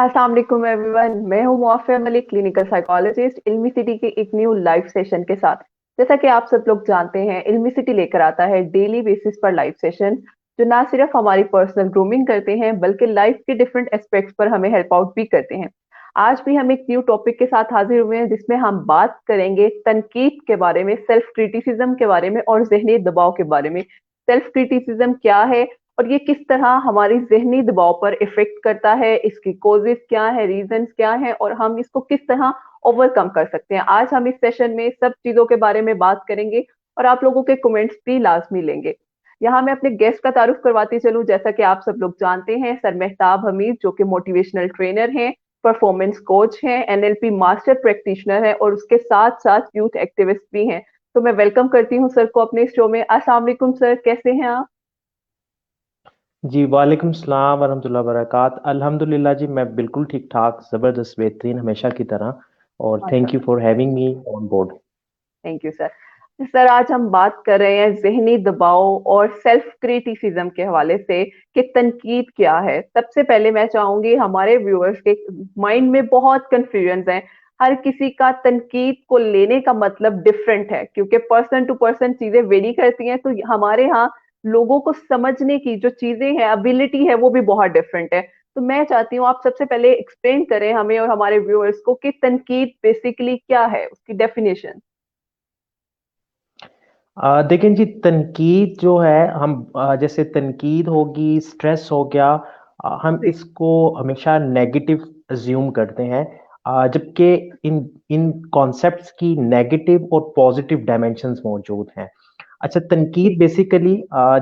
अस्सलाम वालेकुम एवरीवन। मैं हूं मुआफ़िया मलिक, क्लिनिकल साइकोलॉजिस्ट, इल्मी सिटी के एक न्यू लाइव सेशन के साथ। जैसा कि आप सब लोग जानते हैं, इल्मी सिटी लेकर आता है डेली बेसिस पर लाइव सेशन जो ना सिर्फ हमारी पर्सनल ग्रूमिंग करते हैं बल्कि लाइफ के डिफरेंट एस्पेक्ट्स पर हमें हेल्प आउट भी करते हैं। आज भी हम एक न्यू टॉपिक के साथ हाजिर हुए हैं जिसमें हम बात करेंगे तनकीद के बारे में, सेल्फ क्रिटिसिज्म के बारे में और जहनी दबाव के बारे में। सेल्फ क्रिटिसिज्म क्या है और ये किस तरह हमारी ज़हनी दबाव पर इफ़ेक्ट करता है, इसकी कॉज़ेज़ क्या है, रीज़न्स क्या हैं और हम इसको किस तरह ओवरकम कर सकते हैं। आज हम इस सेशन में सब चीज़ों के बारे में बात करेंगे और आप लोगों के कमेंट्स भी लाज़मी लेंगे। यहाँ मैं अपने गेस्ट का तारुफ करवाती चलूँ। जैसा कि आप सब लोग जानते हैं, सर मेहताब हमीद जो कि मोटिवेशनल ट्रेनर हैं, परफॉर्मेंस कोच हैं, एनएलपी मास्टर प्रैक्टिशनर हैं और उसके साथ-साथ यूथ एक्टिविस्ट भी हैं। तो मैं वेलकम करती हूँ सर को अपने इस शो में। अस्सलाम वालेकुम सर, कैसे हैं आप? जी वालेकुम सलाम वरहमतुल्लाहि वबरकात। अल्हम्दुलिल्लाह जी, मैं बिल्कुल ठीक ठाक, ज़बरदस्त, बेहतरीन हमेशा की तरह। और थैंक यू माशाल्लाह। For having me on board. Thank you sir. Sir, आज हम बात कर रहे हैं ज़हनी दबाव और सेल्फ क्रिटिसिज्म के हवाले से कि तनकीद क्या है। सबसे पहले मैं चाहूँगी, हमारे व्यूअर्स के माइंड में बहुत कन्फ्यूजन्स हैं। हर किसी का तनकीद को लेने का मतलब डिफरेंट है क्योंकि पर्सन टू पर्सन चीज़ें वेरी करती हैं। तो हमारे यहाँ लोगों को समझने की जो चीज़ें हैं, एबिलिटी है, वो भी बहुत डिफरेंट है। तो मैं चाहती हूँ आप सबसे पहले एक्सप्लेन करें हमें और हमारे व्यूअर्स को कि तनकीद बेसिकली क्या है, उसकी डेफिनेशन। देखें जी, तनकीद जो है, हम जैसे तनकीद होगी, स्ट्रेस हो गया, हम जी। इसको हमेशा नेगेटिव अज्यूम करते हैं। जबकि इन इन कॉन्सेप्ट्स की नेगेटिव और पॉजिटिव डायमेंशंस मौजूद हैं। अच्छा, तनकीद जी। बेसिकली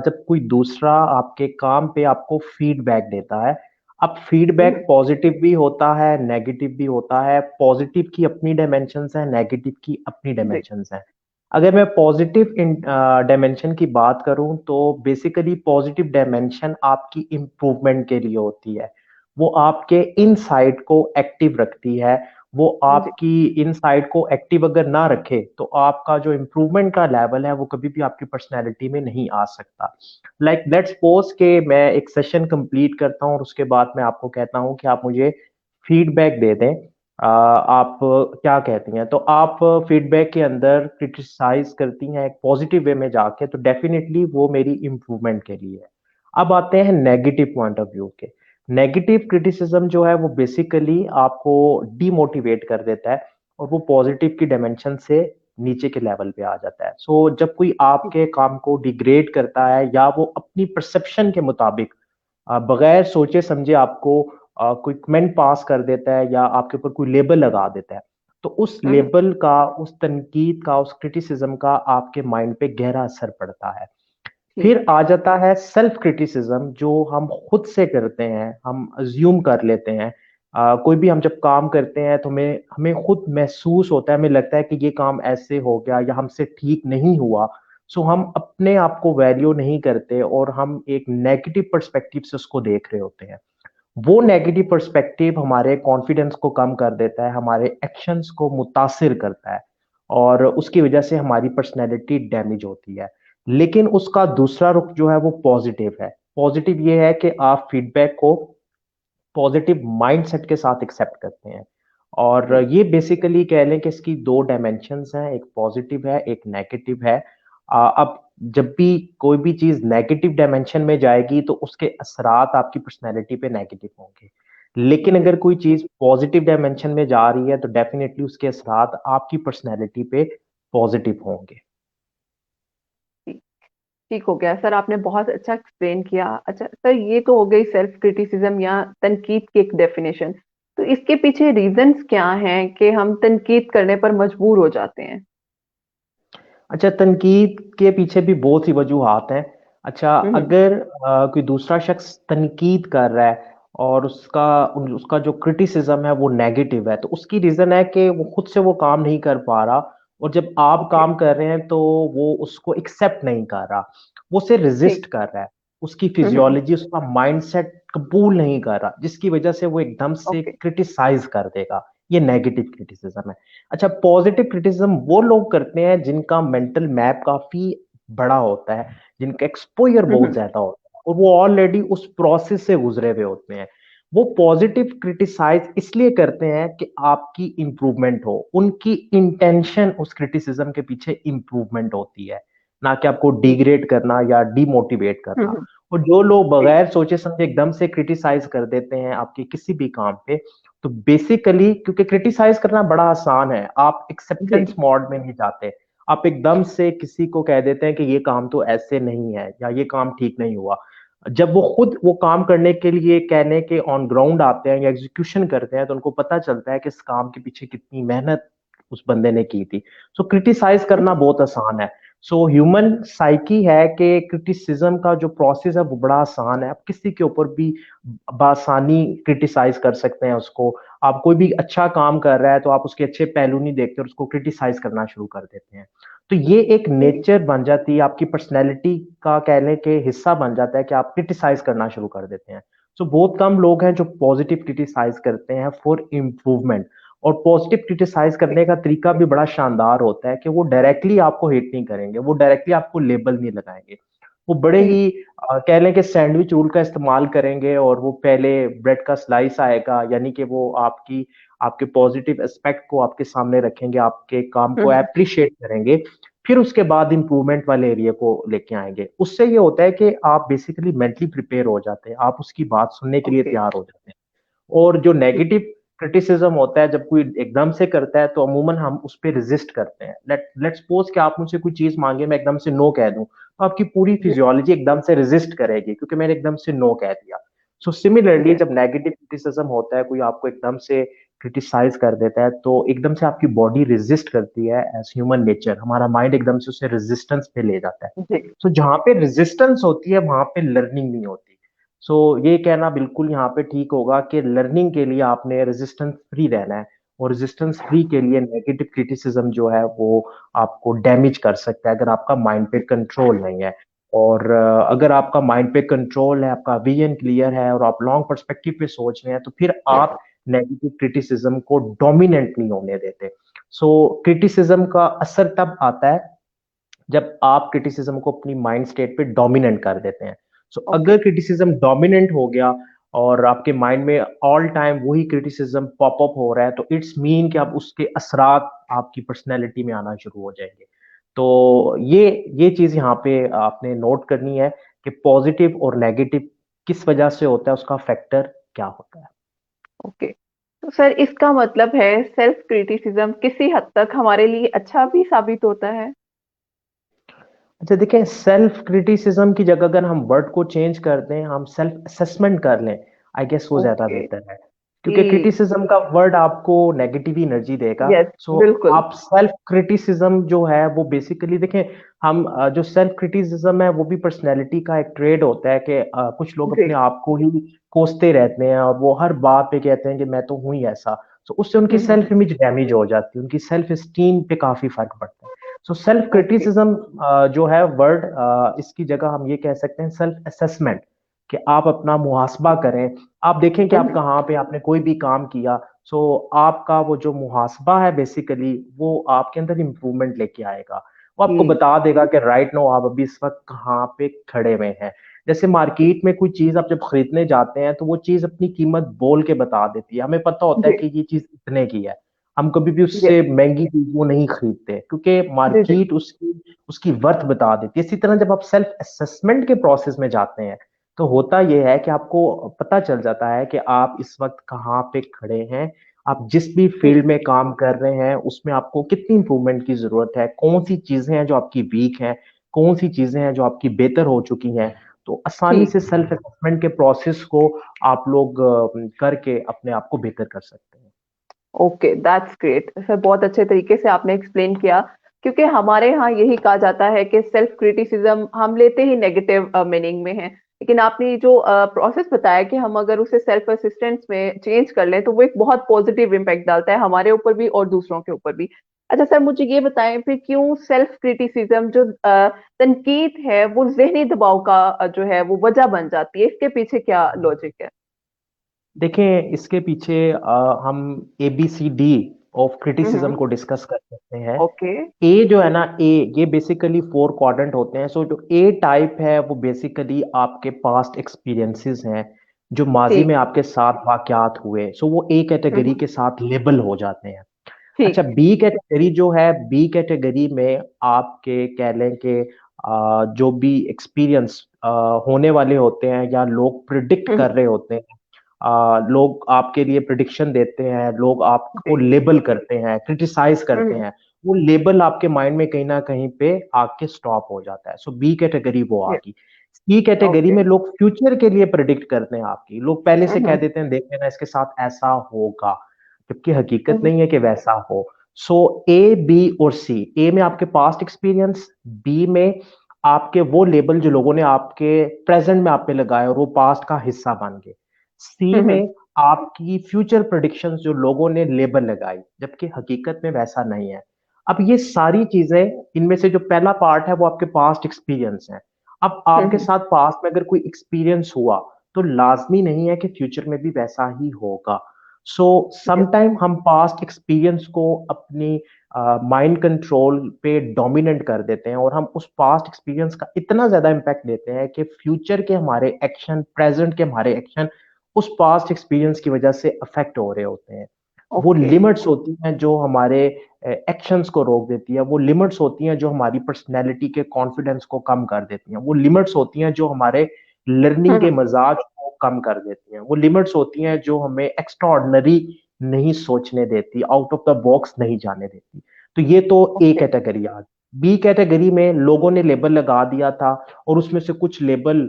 जब कोई दूसरा आपके काम पे आपको फीडबैक देता है। अब फीडबैक पॉजिटिव भी होता है, नेगेटिव भी होता है। पॉजिटिव की अपनी डायमेंशंस हैं, नेगेटिव की अपनी जी। डायमेंशंस हैं। अगर मैं पॉजिटिव डायमेंशन की बात करूं तो बेसिकली पॉजिटिव डायमेंशन आपकी इम्प्रूवमेंट के लिए होती है। वो आपके इनसाइड को एक्टिव रखती है। वो जी। आपकी इनसाइड को एक्टिव अगर ना रखे तो आपका जो इम्प्रूवमेंट का लेवल है वो कभी भी आपकी पर्सनैलिटी में नहीं आ सकता। लाइक लेट्स सपोज के मैं एक सेशन कंप्लीट करता हूँ और उसके बाद मैं आपको कहता हूँ कि आप मुझे फीडबैक दे दें। आप क्या कहती हैं? तो आप फीडबैक के अंदर क्रिटिसाइज करती हैं एक पॉजिटिव वे में जाके, तो डेफिनेटली वो मेरी इम्प्रूवमेंट के लिए है। अब आते हैं नेगेटिव पॉइंट ऑफ व्यू के। नेगेटिव क्रिटिसिज्म जो है वो बेसिकली आपको डीमोटिवेट कर देता है और वो पॉजिटिव की डायमेंशन से नीचे के लेवल पे आ जाता है। सो जब कोई आपके काम को डिग्रेड करता है या वो अपनी परसेप्शन के मुताबिक बगैर सोचे समझे आपको कोई कमेंट पास कर देता है या आपके ऊपर कोई लेबल लगा देता है, तो उस हम्म। लेबल का, उस तनकीद का, उस क्रिटिसिज्म का आपके माइंड पे गहरा असर पड़ता है। ठीक फिर आ जाता है सेल्फ क्रिटिसिज्म, जो हम खुद से करते हैं, हम अज्यूम कर लेते हैं। कोई भी हम जब काम करते हैं तो हमें हमें खुद महसूस होता है, हमें लगता है कि ये काम ऐसे हो गया या हमसे ठीक नहीं हुआ। सो हम अपने आप को वैल्यू नहीं करते और हम एक नेगेटिव पर्सपेक्टिव से उसको देख रहे होते हैं। वो नेगेटिव पर्सपेक्टिव हमारे कॉन्फिडेंस को कम कर देता है, हमारे एक्शंस को मुतासिर करता है और उसकी वजह से हमारी पर्सनैलिटी डैमेज होती है। लेकिन उसका दूसरा रुख जो है वो पॉजिटिव है। पॉजिटिव ये है कि आप फीडबैक को पॉजिटिव माइंडसेट के साथ एक्सेप्ट करते हैं। और ठीक। ये बेसिकली कह लें कि इसकी दो डायमेंशंस हैं, एक पॉजिटिव है, एक नेगेटिव है। अब जब भी कोई भी चीज नेगेटिव डायमेंशन में जाएगी तो उसके असरात आपकी पर्सनैलिटी पे नेगेटिव होंगे। लेकिन जी। अगर कोई चीज पॉजिटिव डायमेंशन में जा रही है तो डेफिनेटली उसके असरात आपकी पर्सनैलिटी पे पॉजिटिव होंगे। ठीक। ठीक हो गया सर, आपने बहुत अच्छा एक्सप्लेन किया। अच्छा सर, ये तो हो गई सेल्फ क्रिटिसिज्म या तनकीद की एक डेफिनेशन। तो इसके पीछे रीजंस क्या हैं कि हम तनकीद करने पर मजबूर हो जाते हैं? अच्छा, तनकीद के पीछे भी बहुत सी वजूहात हैं। अच्छा, हम्म। अगर कोई दूसरा शख्स तनकीद कर रहा है और उसका उसका जो क्रिटिसिज्म है वो नेगेटिव है, तो उसकी रीजन है कि वो खुद से वो काम नहीं कर पा रहा। और जब आप ओके। काम कर रहे हैं तो वो उसको एक्सेप्ट नहीं कर रहा, वो उसे ठीक। रेजिस्ट कर रहा है। उसकी हम्म। फिजियोलॉजी, उसका माइंडसेट कबूल नहीं कर रहा, जिसकी वजह से वो एकदम से ओके। क्रिटिसाइज कर देगा। ये नेगेटिव क्रिटिसिज्म है। अच्छा, पॉजिटिव क्रिटिसिज्म वो लोग करते हैं जिनका मेंटल मैप काफी बड़ा होता है, जिनका एक्सपोजर बहुत हम्म। ज्यादा होता है और वो ऑलरेडी उस प्रोसेस से गुजरे हुए होते हैं। वो पॉजिटिव क्रिटिसाइज इसलिए करते हैं कि आपकी इंप्रूवमेंट हो, उनकी इंटेंशन उस क्रिटिसिज्म के पीछे इंप्रूवमेंट होती है, ना कि आपको डिग्रेड करना या डिमोटिवेट करना। हम्म, और जो लोग जी बगैर सोचे समझे एकदम से क्रिटिसाइज कर देते हैं आपके किसी भी काम पे, तो बेसिकली क्योंकि क्रिटिसाइज करना बड़ा आसान है, आप जी एक्सेप्टेंस मोड में नहीं जाते, आप एकदम से किसी को कह देते हैं कि ये काम तो ऐसे नहीं है या ये काम ठीक नहीं हुआ। जब वो खुद वो काम करने के लिए कहने के ऑन ग्राउंड आते हैं या एग्जीक्यूशन करते हैं, तो उनको पता चलता है कि इस काम के पीछे कितनी मेहनत उस बंदे ने की थी। सो क्रिटिसाइज करना बहुत आसान है। सो ह्यूमन साइकी है कि क्रिटिसिज्म का जो प्रोसेस है वो बड़ा आसान है, आप किसी के ऊपर भी बासानी क्रिटिसाइज कर सकते हैं उसको। आप कोई भी अच्छा काम कर रहा है तो आप उसके अच्छे पहलू नहीं देखते और उसको क्रिटिसाइज करना शुरू कर देते हैं। तो ये एक जी नेचर बन जाती है आपकी पर्सनैलिटी का, कहने के हिस्सा बन जाता है कि आप क्रिटिसाइज करना शुरू कर देते हैं। सो बहुत कम लोग हैं जो पॉजिटिव क्रिटिसाइज करते हैं फॉर इम्प्रूवमेंट। और पॉजिटिव क्रिटिसाइज करने का तरीका भी बड़ा शानदार होता है कि वो डायरेक्टली आपको हेट नहीं करेंगे, वो डायरेक्टली आपको लेबल नहीं लगाएंगे। वो बड़े जी ही कह लें कि सैंडविच रूल का इस्तेमाल करेंगे, और वो पहले ब्रेड का स्लाइस आएगा, यानी कि वो आपकी आपके पॉजिटिव एस्पेक्ट को आपके सामने रखेंगे, आपके काम को हम्म, अप्रिशिएट करेंगे, फिर उसके बाद इंप्रूवमेंट वाले एरिया को लेके आएंगे। उससे ये होता है कि आप बेसिकली मेंटली प्रिपेयर हो जाते हैं, आप उसकी बात सुनने के लिए ओके तैयार हो जाते हैं। और जो जी नेगेटिव क्रिटिसिज्म होता है, जब कोई एकदम से करता है तो अमूमन हम उस पर रेजिस्ट करते हैं। लेट सपोज कि आप मुझसे कोई चीज मांगे, मैं एकदम से नो कह दूं, तो आपकी पूरी जी फिजियोलॉजी एकदम से रेजिस्ट करेगी क्योंकि मैंने एकदम से नो कह दिया। सो ठीक सिमिलरली है जब नेगेटिव क्रिटिसिज्म होता है, कोई आपको एकदम से क्रिटिसाइज कर देता है, तो एकदम से आपकी बॉडी रेजिस्ट करती है। एज ह्यूमन नेचर हमारा माइंड एकदम से उसे रेजिस्टेंस पे ले जाता है। जी सो जहां पे रेजिस्टेंस होती है वहां पे लर्निंग नहीं होती। सो ये कहना बिल्कुल यहाँ पे ठीक होगा कि लर्निंग के लिए आपने रेजिस्टेंस फ्री रहना है, और रेजिस्टेंस फ्री के लिए नेगेटिव क्रिटिसिज्म जो है वो आपको डैमेज कर सकता है अगर आपका माइंड पे कंट्रोल नहीं है। और अगर आपका माइंड पे कंट्रोल है, आपका विजन क्लियर है और आप लॉन्ग पर्सपेक्टिव पे सोच रहे हैं, तो फिर आप नेगेटिव क्रिटिसिज्म को डोमिनेंट नहीं होने देते। सो क्रिटिसिज्म का असर तब आता है जब आप क्रिटिसिज्म को अपनी माइंड स्टेट पे डोमिनेंट कर देते हैं। सो ओके अगर क्रिटिसिज्म डोमिनेंट हो गया और आपके माइंड में ऑल टाइम वही क्रिटिसिज्म पॉप अप हो रहा है, तो इट्स मीन कि आप उसके असरात आपकी पर्सनैलिटी में आना शुरू हो जाएंगे। तो ये चीज यहाँ पे आपने नोट करनी है कि पॉजिटिव और नेगेटिव किस वजह से होता है, उसका फैक्टर क्या होता है। ओके तो सर इसका मतलब है सेल्फ क्रिटिसिज्म किसी हद तक हमारे लिए अच्छा भी साबित होता है। अच्छा देखिए, सेल्फ क्रिटिसिज्म की जगह अगर हम वर्ड को चेंज कर दें, हम सेल्फ असेसमेंट कर लें, आई गेस वो ज्यादा ओके बेहतर है। क्योंकि जी क्रिटिसिज्म का वर्ड आपको नेगेटिव एनर्जी देगा। यस सो बिल्कुल आप सेल्फ क्रिटिसिज्म जो है वो बेसिकली देखें, हम जो सेल्फ क्रिटिसिज्म है वो भी पर्सनैलिटी का एक ट्रेड होता है कि कुछ लोग जी अपने आप को ही कोसते रहते हैं और वो हर बात पे कहते हैं कि मैं तो हूं ही ऐसा। सो उससे उनकी हम्म, सेल्फ इमेज डैमेज हो जाती है, उनकी सेल्फ एस्टीम पे काफी फर्क पड़ता है। सो सेल्फ ओके क्रिटिसिज्म जो है वर्ड, इसकी जगह हम ये कह सकते हैं सेल्फ असेसमेंट, कि आप अपना मुहासबा करें। आप देखें कि आप कहाँ पे आपने कोई भी काम किया, सो आपका वो जो मुहासबा है बेसिकली वो आपके अंदर इंप्रूवमेंट लेके आएगा। वो आपको जी बता देगा कि राइट नो आप अभी इस वक्त कहाँ पे खड़े हुए हैं। जैसे मार्केट में कोई चीज आप जब खरीदने जाते हैं तो वो चीज अपनी कीमत बोल के बता देती है, हमें पता होता है जी कि ये चीज इतने की है। हम कभी भी यस उससे महंगी चीज वो नहीं खरीदते क्योंकि जी जी मार्केट उसकी उसकी वर्थ बता देती है। इसी तरह जब आप सेल्फ असेसमेंट के प्रोसेस में जाते हैं, तो होता यह है कि आपको पता चल जाता है कि आप इस वक्त कहाँ पे खड़े हैं। आप जिस भी फील्ड में काम कर रहे हैं उसमें आपको कितनी इंप्रूवमेंट की जरूरत है, कौन सी चीजें हैं जो आपकी वीक हैं, कौन सी चीजें हैं जो आपकी बेहतर हो चुकी हैं। तो आसानी ठीक से सेल्फ असेसमेंट के प्रोसेस को आप लोग करके अपने आप को बेहतर कर सकते हैं। ओके दैट्स ग्रेट सर बहुत अच्छे तरीके से आपने एक्सप्लेन किया क्योंकि हमारे यहाँ यही कहा जाता है कि सेल्फ क्रिटिसिज्म हम लेते ही नेगेटिव मीनिंग में है लेकिन आपने जो प्रोसेस बताया कि हम अगर उसे सेल्फ असिस्टेंस में चेंज कर लें तो वो एक बहुत पॉजिटिव इम्पैक्ट डालता है हमारे ऊपर भी और दूसरों के ऊपर भी। अच्छा सर मुझे ये बताएं फिर क्यों सेल्फ क्रिटिसिज्म जो तनकीद है वो जहनी दबाव का जो है वो वजह बन जाती है इसके पीछे क्या लॉजिक है। देखें, इसके पीछे हम ABCD ऑफ क्रिटिसिज्म हम्म को डिस्कस कर सकते हैं। ओके ए जो है ना, ए ये बेसिकली 4 क्वाड्रेंट होते हैं। सो जो ए टाइप है वो बेसिकली आपके पास्ट एक्सपीरियंसेस हैं, जो माजी ठीक। में आपके साथ वाकयात हुए, सो वो ए कैटेगरी हम्म। के साथ लेबल हो जाते हैं। अच्छा, ठीक। बी कैटेगरी जो है, बी कैटेगरी में आपके कह लें कि जो भी एक्सपीरियंस होने वाले होते हैं या लोग प्रिडिक्ट हम्म। कर रहे होते हैं, लोग आपके लिए प्रिडिक्शन देते हैं, लोग आपको जी। लेबल करते हैं, क्रिटिसाइज करते हम्म। हैं, वो लेबल आपके माइंड में कहीं ना कहीं पे आके स्टॉप हो जाता है। सो बी कैटेगरी वो आ ये। गई। सी कैटेगरी ओके। में लोग फ्यूचर के लिए प्रिडिक्ट करते हैं आपकी, लोग पहले से कह हम्म। देते हैं देख लेना इसके साथ ऐसा होगा, जबकि हकीकत हम्म। नहीं है कि वैसा हो। सो ए, बी और सी, ए में आपके पास्ट एक्सपीरियंस, बी में आपके वो लेबल जो लोगों ने आपके प्रेजेंट में आप पे लगाए और वो पास्ट का हिस्सा बन गए। सी हम्म। में आपकी फ्यूचर प्रेडिक्शंस जो लोगों ने लेबल लगाई, जबकि हकीकत में वैसा नहीं है। अब ये सारी चीजें, इनमें से जो पहला पार्ट है वो आपके पास्ट एक्सपीरियंस है। अब आपके हम्म। साथ पास्ट में अगर कोई एक्सपीरियंस हुआ तो लाजमी नहीं है कि फ्यूचर में भी वैसा ही होगा। सो ये। समटाइम हम पास्ट एक्सपीरियंस को अपनी माइंड कंट्रोल पे डोमिनेंट कर देते हैं और हम उस पास्ट एक्सपीरियंस का इतना ज्यादा इम्पैक्ट देते हैं कि फ्यूचर के हमारे एक्शन, प्रेजेंट के हमारे एक्शन उस पास्ट एक्सपीरियंस की वजह से अफेक्ट हो रहे होते हैं। वो ओके। लिमिट्स होती हैं जो हमारे एक्शंस को रोक देती है, वो लिमिट्स होती हैं जो हमारी पर्सनैलिटी के कॉन्फिडेंस को कम कर देती हैं, वो लिमिट्स होती हैं जो हमारे लर्निंग के हम्म। मजाज को कम कर देती हैं, वो लिमिट्स होती हैं जो हमें एक्स्ट्रा ऑर्डिनरी नहीं सोचने देती, आउट ऑफ द बॉक्स नहीं जाने देती। तो ये तो ए ओके। कैटेगरी आ गई। बी कैटेगरी में लोगों ने लेबल लगा दिया था और उसमें से कुछ लेबल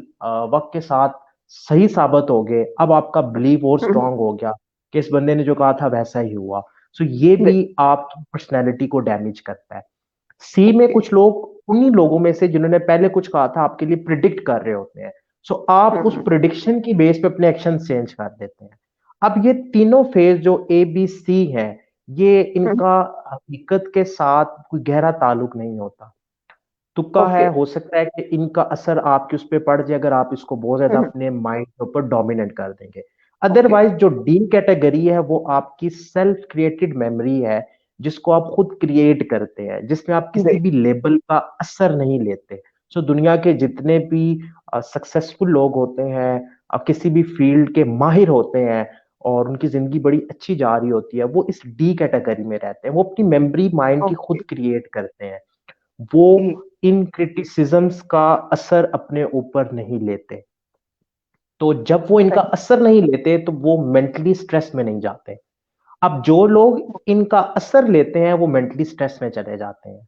वक्त के साथ सही साबित हो गए। अब आपका बिलीव और हम्म। स्ट्रांग हो गया कि इस बंदे ने जो कहा था वैसा ही हुआ। सो ये भी जी। आपकी पर्सनैलिटी को डैमेज करता है। सी में ओके। कुछ लोग उन्हीं लोगों में से जिन्होंने पहले कुछ कहा था आपके लिए प्रिडिक्ट कर रहे होते हैं। सो आप उस हम्म। प्रिडिक्शन की बेस पे अपने एक्शन चेंज कर देते हैं। अब ये तीनों फेज जो ए बी सी है, ये हम्म। इनका हकीकत के साथ कोई गहरा ताल्लुक नहीं होता। तुक्का है, ओके। हो सकता है कि इनका असर आपके उस पर पड़ जाए अगर आप इसको बहुत ज्यादा हम्म। अपने माइंड के ऊपर डोमिनेट कर देंगे। ओके। अदरवाइज जो डी कैटेगरी है वो आपकी सेल्फ क्रिएटेड मेमोरी है, जिसको आप खुद क्रिएट करते हैं, जिसमें आप जी। किसी भी लेबल का असर नहीं लेते। सो दुनिया के जितने भी सक्सेसफुल लोग होते हैं, किसी भी फील्ड के माहिर होते हैं और उनकी जिंदगी बड़ी अच्छी जा रही होती है, वो इस डी कैटेगरी में रहते हैं। वो अपनी मेमोरी माइंड की ओके। खुद क्रिएट करते हैं। वो ठीक। इन क्रिटिसिजम्स का असर अपने ऊपर नहीं लेते। तो जब वो इनका सही। असर नहीं लेते तो वो मेंटली स्ट्रेस में नहीं जाते। अब जो लोग इनका असर लेते हैं वो मेंटली स्ट्रेस में चले जाते हैं।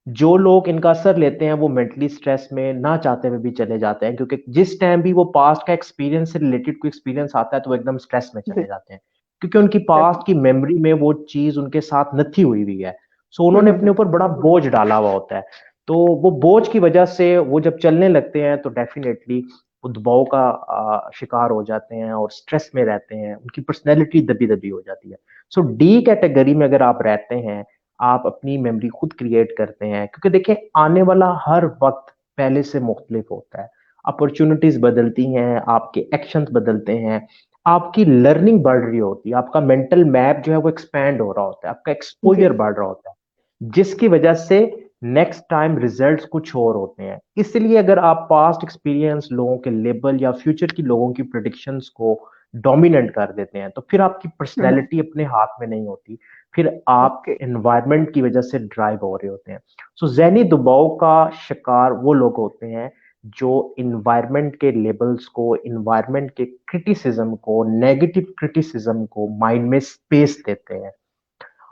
जो लोग इनका असर लेते हैं वो मेंटली स्ट्रेस में ना चाहते हुए भी चले जाते हैं, क्योंकि जिस टाइम भी वो पास्ट का एक्सपीरियंस से रिलेटेड कोई एक्सपीरियंस आता है तो वो एकदम स्ट्रेस में जी। चले जाते हैं, क्योंकि उनकी पास्ट की डेफिनेटली। मेमोरी में वो चीज उनके साथ नथी हुई है। सो उन्होंने अपने हम्म। ऊपर बड़ा बोझ डाला हुआ होता है। तो वो बोझ की वजह से वो जब चलने लगते हैं तो डेफिनेटली वो दबाव का शिकार हो जाते हैं और स्ट्रेस में रहते हैं, उनकी पर्सनैलिटी दबी दबी हो जाती है। सो डी कैटेगरी में अगर आप रहते हैं, आप अपनी मेमोरी खुद क्रिएट करते हैं, क्योंकि देखिए आने वाला हर वक्त पहले से मुख्तलिफ होता है। अपॉर्चुनिटीज बदलती हैं, आपके एक्शंस बदलते हैं, आपकी लर्निंग बढ़ रही होती है, आपका मेंटल मैप जो है वो एक्सपैंड हो रहा होता है, आपका जी। एक्सपोजर बढ़ रहा होता है, जिसकी वजह से नेक्स्ट टाइम रिजल्ट्स कुछ और होते हैं। इसलिए अगर आप पास्ट एक्सपीरियंस लोगों के लेबल या फ्यूचर की लोगों की प्रिडिक्शंस को डोमिनेंट कर देते हैं तो फिर आपकी हम्म। पर्सनैलिटी अपने हाथ में नहीं होती, फिर आप ओके। एनवायरनमेंट की वजह से ड्राइव हो रहे होते हैं। सो जहनी दबाव का शिकार वो लोग होते हैं जो इन्वायरमेंट के लेबल्स को, इन्वायरमेंट के क्रिटिसिज्म को, नेगेटिव क्रिटिसिज्म को माइंड में स्पेस देते हैं।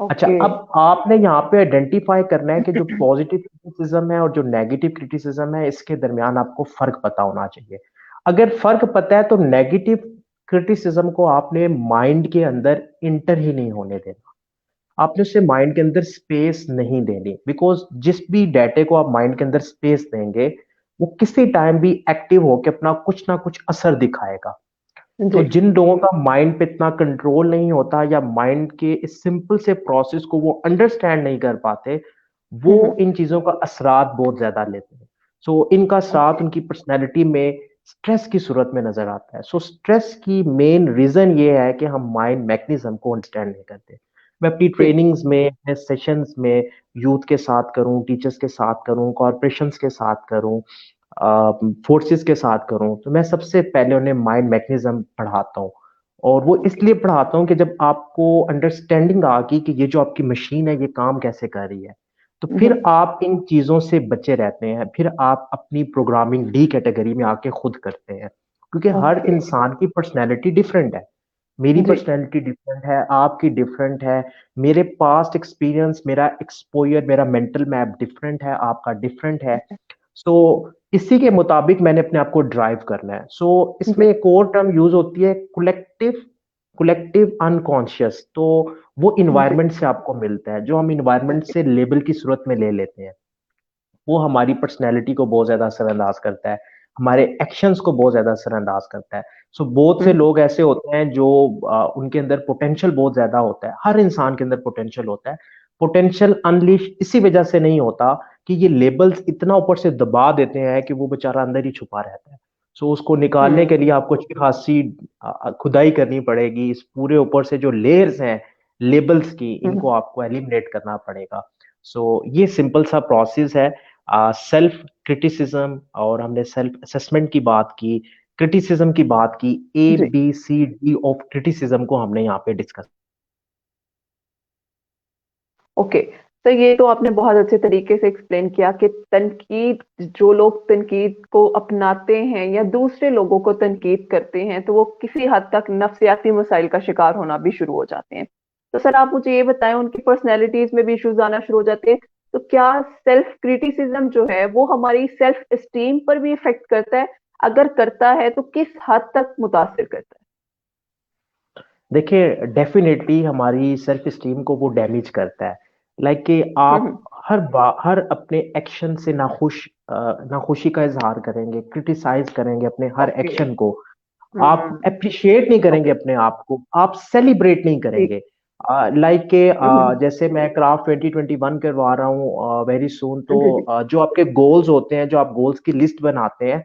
अच्छा, ओके। अब आपने यहाँ पे आइडेंटिफाई करना है कि जो पॉजिटिव क्रिटिसिज्म है और जो नेगेटिव क्रिटिसिज्म है, इसके दरमियान आपको फर्क पता होना चाहिए। अगर फर्क पता है तो नेगेटिव क्रिटिसिज्म को आपने माइंड के अंदर इंटर ही नहीं होने देना, आपने उसे माइंड के अंदर स्पेस नहीं देनी, बिकॉज जिस भी डाटे को आप माइंड के अंदर स्पेस देंगे वो किसी टाइम भी एक्टिव होकर अपना कुछ ना कुछ असर दिखाएगा। तो जी। जिन लोगों का माइंड पे इतना कंट्रोल नहीं होता या माइंड के इस सिंपल से प्रोसेस को वो अंडरस्टैंड नहीं कर पाते, वो हम्म। इन चीजों का असरात बहुत ज्यादा लेते हैं। सो इनका असरात ओके। उनकी पर्सनैलिटी में स्ट्रेस की सूरत में नजर आता है। सो स्ट्रेस की मेन रीजन ये है कि हम माइंड मैकेनिज्म को अंडरस्टैंड नहीं करते। मैं अपनी जी। ट्रेनिंग्स में, सेशंस में यूथ के साथ करूं, टीचर्स के साथ करूं, कॉरपोरेशंस के साथ करूं, फोर्सेस के साथ करूं, तो मैं सबसे पहले उन्हें माइंड मैकेनिज्म पढ़ाता हूँ। और वो ओके। इसलिए पढ़ाता हूँ कि जब आपको अंडरस्टैंडिंग आ गई कि ये जो आपकी मशीन है ये काम कैसे कर रही है, तो फिर आप इन चीजों से बचे रहते हैं, फिर आप अपनी प्रोग्रामिंग डी कैटेगरी में आके खुद करते हैं। क्योंकि हर ओके। इंसान की पर्सनैलिटी डिफरेंट है। मेरी जी। पर्सनैलिटी डिफरेंट है, आपकी डिफरेंट है, मेरे पास्ट एक्सपीरियंस, मेरा एक्सपोजर, मेरा मेंटल मैप डिफरेंट है, आपका डिफरेंट है। सो इसी के मुताबिक मैंने अपने आप को ड्राइव करना है। सो इसमें जी। एक और टर्म यूज होती है, कलेक्टिव कलेक्टिव अनकॉन्शियस। तो वो जी। इन्वायरमेंट से आपको मिलता है, जो हम इन्वायरमेंट ओके। से लेबल की सूरत में ले लेते हैं, वो हमारी पर्सनैलिटी को बहुत ज्यादा असरअंदाज करता है, हमारे एक्शंस को बहुत ज्यादा असरअंदाज करता है। सो बहुत से लोग ऐसे होते हैं जो उनके अंदर पोटेंशियल बहुत ज्यादा होता है, हर इंसान के अंदर पोटेंशियल होता है। पोटेंशियल अनलीश इसी वजह से नहीं होता कि ये लेबल्स इतना ऊपर से दबा देते हैं कि वो बेचारा अंदर ही छुपा रहता है। सो उसको निकालने के लिए आपको अच्छी खासी खुदाई करनी पड़ेगी, इस पूरे ऊपर से जो लेयर्स हैं लेबल्स की, इनको आपको एलिमिनेट करना पड़ेगा। सो ये सिंपल सा प्रोसेस है। सेल्फ क्रिटिसिज्म, और हमने सेल्फ असेसमेंट की बात की, क्रिटिसिज्म की बात की, ए जी। B C D of criticism को हमने यहाँ पे डिस्कस। ओके। तो ये तो आपने बहुत अच्छे तरीके से एक्सप्लेन किया कि तनकीद, जो लोग तनकीद को अपनाते हैं या दूसरे लोगों को तनकीद करते हैं, तो वो किसी हद तक नफ्सियाती मसाइल का शिकार होना भी शुरू हो जाते हैं। तो सर आप मुझे ये बताएं, उनकी पर्सनैलिटीज में भी इश्यूज आना शुरू हो जाते हैं, तो क्या सेल्फ क्रिटिसिज्म जो है वो हमारी सेल्फ एस्टीम पर भी इफेक्ट करता है? अगर करता है तो किस हद तक मुतासिर करता देखिए, डेफिनेटली हमारी सेल्फ स्टीम को वो डैमेज करता है। लाइक कि है? आप हर अपने एक्शन से नाखुशी का इजहार करेंगे, क्रिटिसाइज करेंगे अपने हर ओके। एक्शन को। आप अप्रिशिएट नहीं करेंगे ओके। अपने आप को, आप सेलिब्रेट नहीं ठीक। करेंगे। लाइक के हम्म। जैसे मैं क्राफ्ट 2021 करवा रहा हूँ वेरी सून, तो जी। जी। जो आपके गोल्स होते हैं, जो आप गोल्स की लिस्ट बनाते हैं,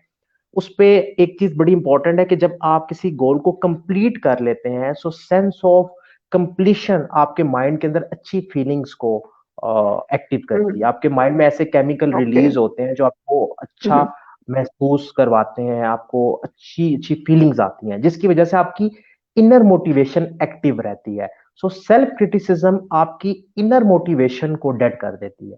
उस पे एक चीज बड़ी इंपॉर्टेंट है कि जब आप किसी गोल को कंप्लीट कर लेते हैं, सो सेंस ऑफ कंप्लीशन आपके माइंड के अंदर अच्छी फीलिंग्स को एक्टिव करती है। आपके माइंड में ऐसे केमिकल ओके। रिलीज होते हैं जो आपको अच्छा महसूस करवाते हैं, आपको अच्छी अच्छी फीलिंग्स आती हैं, जिसकी वजह से आपकी इनर मोटिवेशन एक्टिव रहती है। सो सेल्फ क्रिटिसिज्म आपकी इनर मोटिवेशन को डेड कर देती है,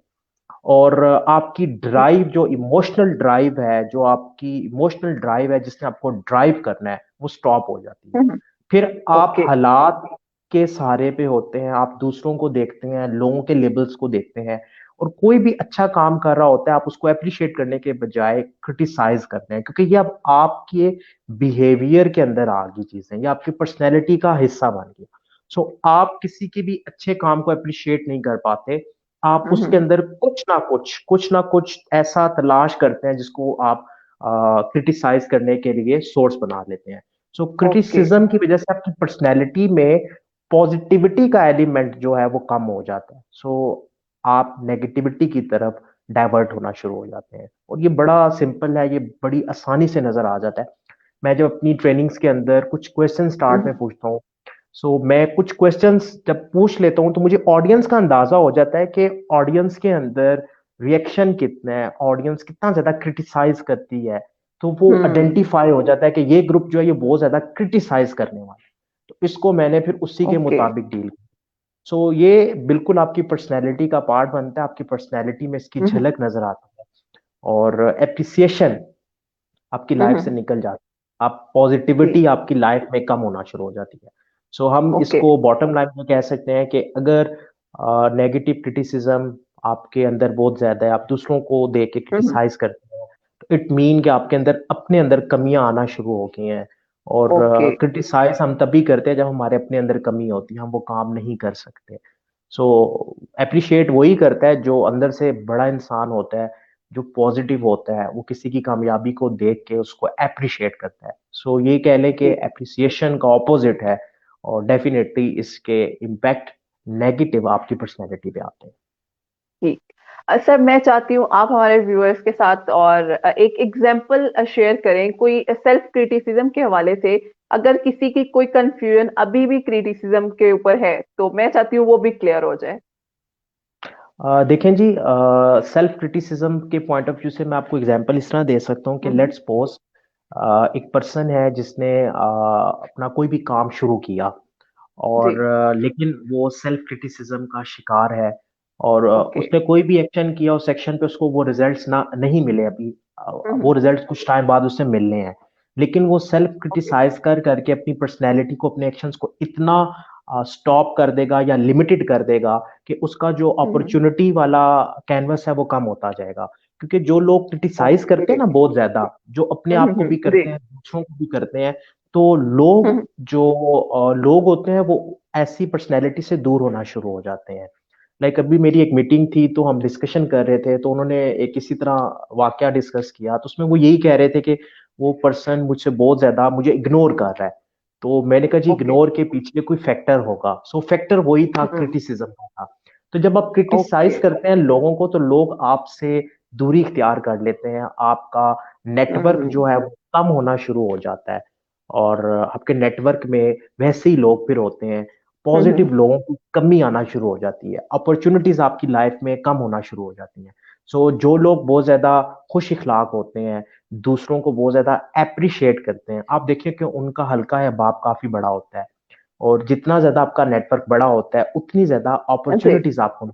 और आपकी ड्राइव, जो इमोशनल ड्राइव है, जो आपकी इमोशनल ड्राइव है जिसने आपको ड्राइव करना है, वो स्टॉप हो जाती है। फिर आप ओके। हालात के सहारे पे होते हैं, आप दूसरों को देखते हैं, लोगों के लेबल्स को देखते हैं, और कोई भी अच्छा काम कर रहा होता है, आप उसको अप्रिशिएट करने के बजाय क्रिटिसाइज करते हैं, क्योंकि ये अब आपके बिहेवियर के अंदर आ गई चीजें, ये आपकी पर्सनैलिटी का हिस्सा बन गया। सो आप किसी के भी अच्छे काम को अप्रिशिएट नहीं कर पाते, आप उसके अंदर कुछ ना कुछ ऐसा तलाश करते हैं जिसको आप क्रिटिसाइज करने के लिए सोर्स बना लेते हैं। So okay. क्रिटिसिज्म की वजह से आपकी पर्सनैलिटी में पॉजिटिविटी का एलिमेंट जो है वो कम हो जाता है। सो आप नेगेटिविटी की तरफ डाइवर्ट होना शुरू हो जाते हैं, और ये बड़ा सिंपल है, ये बड़ी आसानी से नजर आ जाता है। मैं जब अपनी ट्रेनिंग्स के अंदर कुछ क्वेश्चन स्टार्ट में पूछता हूँ, सो मैं कुछ क्वेश्चंस जब पूछ लेता हूँ, तो मुझे ऑडियंस का अंदाजा हो जाता है कि ऑडियंस के अंदर रिएक्शन कितना है, ऑडियंस कितना ज्यादा क्रिटिसाइज करती है। तो वो आइडेंटिफाई हो जाता है कि ये ग्रुप जो है ये बहुत ज्यादा क्रिटिसाइज करने वाला है, तो इसको मैंने फिर उसी के ओके। मुताबिक डील। सो ये बिल्कुल आपकी पर्सनैलिटी का पार्ट बनता है, आपकी पर्सनैलिटी में इसकी झलक नजर आती है। और एप्रिसिएशन आपकी लाइफ से निकल जाती है, आप जी। पॉजिटिविटी आपकी लाइफ में कम होना शुरू हो जाती है। सो हम ओके। इसको बॉटम लाइन में कह सकते हैं कि अगर नेगेटिव क्रिटिसिज्म आपके अंदर बहुत ज्यादा है, आप दूसरों को देख के क्रिटिसाइज करते हैं, तो इट मीन कि आपके अंदर अपने अंदर कमियां आना शुरू हो गई हैं। और ओके। क्रिटिसाइज हम तभी करते हैं जब हमारे अपने अंदर कमी होती है, हम वो काम नहीं कर सकते। सो अप्रिशिएट वही करता है जो अंदर से बड़ा इंसान होता है, जो पॉजिटिव होता है, वो किसी की कामयाबी को देख के उसको अप्रिशिएट करता है। सो ये कह लें कि जी। अप्रिसिएशन का ऑपोजिट है, और डेफिनेटली इसके इम्पैक्ट नेगेटिव आपकी पर्सनैलिटी पे आते हैं। ठीक। सर मैं चाहती हूँ आप हमारे व्यूअर्स के साथ और एक एग्जाम्पल शेयर करें कोई सेल्फ क्रिटिसिज्म के हवाले से। अगर किसी की कोई कंफ्यूजन अभी भी क्रिटिसिज्म के ऊपर है, तो मैं चाहती हूँ वो भी क्लियर हो जाए। देखें जी, सेल्फ क्रिटिसिज्म के पॉइंट ऑफ व्यू से मैं आपको एग्जांपल इस तरह दे सकता हूँ कि हम्म, लेट्स सपोज एक पर्सन है जिसने अपना कोई भी काम शुरू किया जी। और लेकिन वो सेल्फ क्रिटिसिज्म का शिकार है और ओके। उसने कोई भी एक्शन किया उस एक्शन पे उसको वो रिजल्ट्स ना नहीं मिले अभी। हम्म, वो रिजल्ट्स कुछ टाइम बाद उससे मिलने हैं, लेकिन वो सेल्फ ओके। क्रिटिसाइज कर करके अपनी पर्सनैलिटी को, अपने एक्शंस को इतना स्टॉप कर देगा या लिमिटेड कर देगा कि उसका जो हम्म, अपॉर्चुनिटी वाला कैनवस है वो कम होता जाएगा। क्योंकि जो लोग क्रिटिसाइज करते हैं ओके। ना बहुत ज्यादा, जो अपने आप को भी जी। करते हैं दूसरों को भी करते हैं, तो लोग हम्म, जो लोग होते हैं वो ऐसी पर्सनैलिटी से दूर होना शुरू हो जाते हैं। लाइक अभी मेरी एक मीटिंग थी तो हम डिस्कशन कर रहे थे, तो उन्होंने एक इसी तरह वाकया डिस्कस किया, तो उसमें वो यही कह रहे थे कि वो पर्सन मुझसे बहुत ज्यादा मुझे इग्नोर कर रहा है। तो मैंने कहा जी ओके। इग्नोर के पीछे कोई फैक्टर होगा, सो फैक्टर वही था, हम्म, क्रिटिसिज्म का था। तो जब आप ओके। क्रिटिसाइज करते हैं लोगों को तो लोग आपसे दूरी इख्तियार कर लेते हैं, आपका नेटवर्क हम्म, जो है वो कम होना शुरू हो जाता है और आपके नेटवर्क में वैसे ही लोग फिर होते हैं, हम्म, पॉजिटिव लोगों की कमी आना शुरू हो जाती है, अपॉर्चुनिटीज आपकी लाइफ में कम होना शुरू हो जाती हैं। सो जो लोग बहुत ज्यादा खुश इखलाक होते हैं, दूसरों को बहुत ज्यादा अप्रिशिएट करते हैं, आप देखिए कि उनका हल्का या बाप काफी बड़ा होता है। और जितना ज्यादा आपका नेटवर्क बड़ा होता है उतनी ज्यादा जी। अपॉर्चुनिटीज आपको।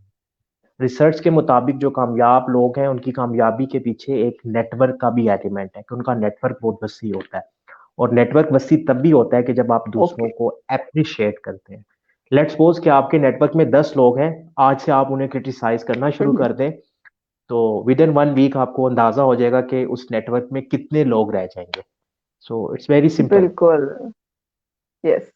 रिसर्च के मुताबिक जो कामयाब लोग हैं उनकी कामयाबी के पीछे एक नेटवर्क का भी एलिमेंट है कि उनका नेटवर्क बहुत वसी होता है। और नेटवर्क वसी तब भी होता है कि जब आप दूसरों ओके। को अप्रिशिएट करते हैं। लेट्स सपोज कि आपके नेटवर्क में 10 लोग हैं, आज से आप उन्हें क्रिटिसाइज करना शुरू हम्म, कर दें, तो विद इन 1 वीक आपको अंदाजा हो जाएगा कि उस नेटवर्क में कितने लोग रह जाएंगे। So it's very simple. बिल्कुल। Yes,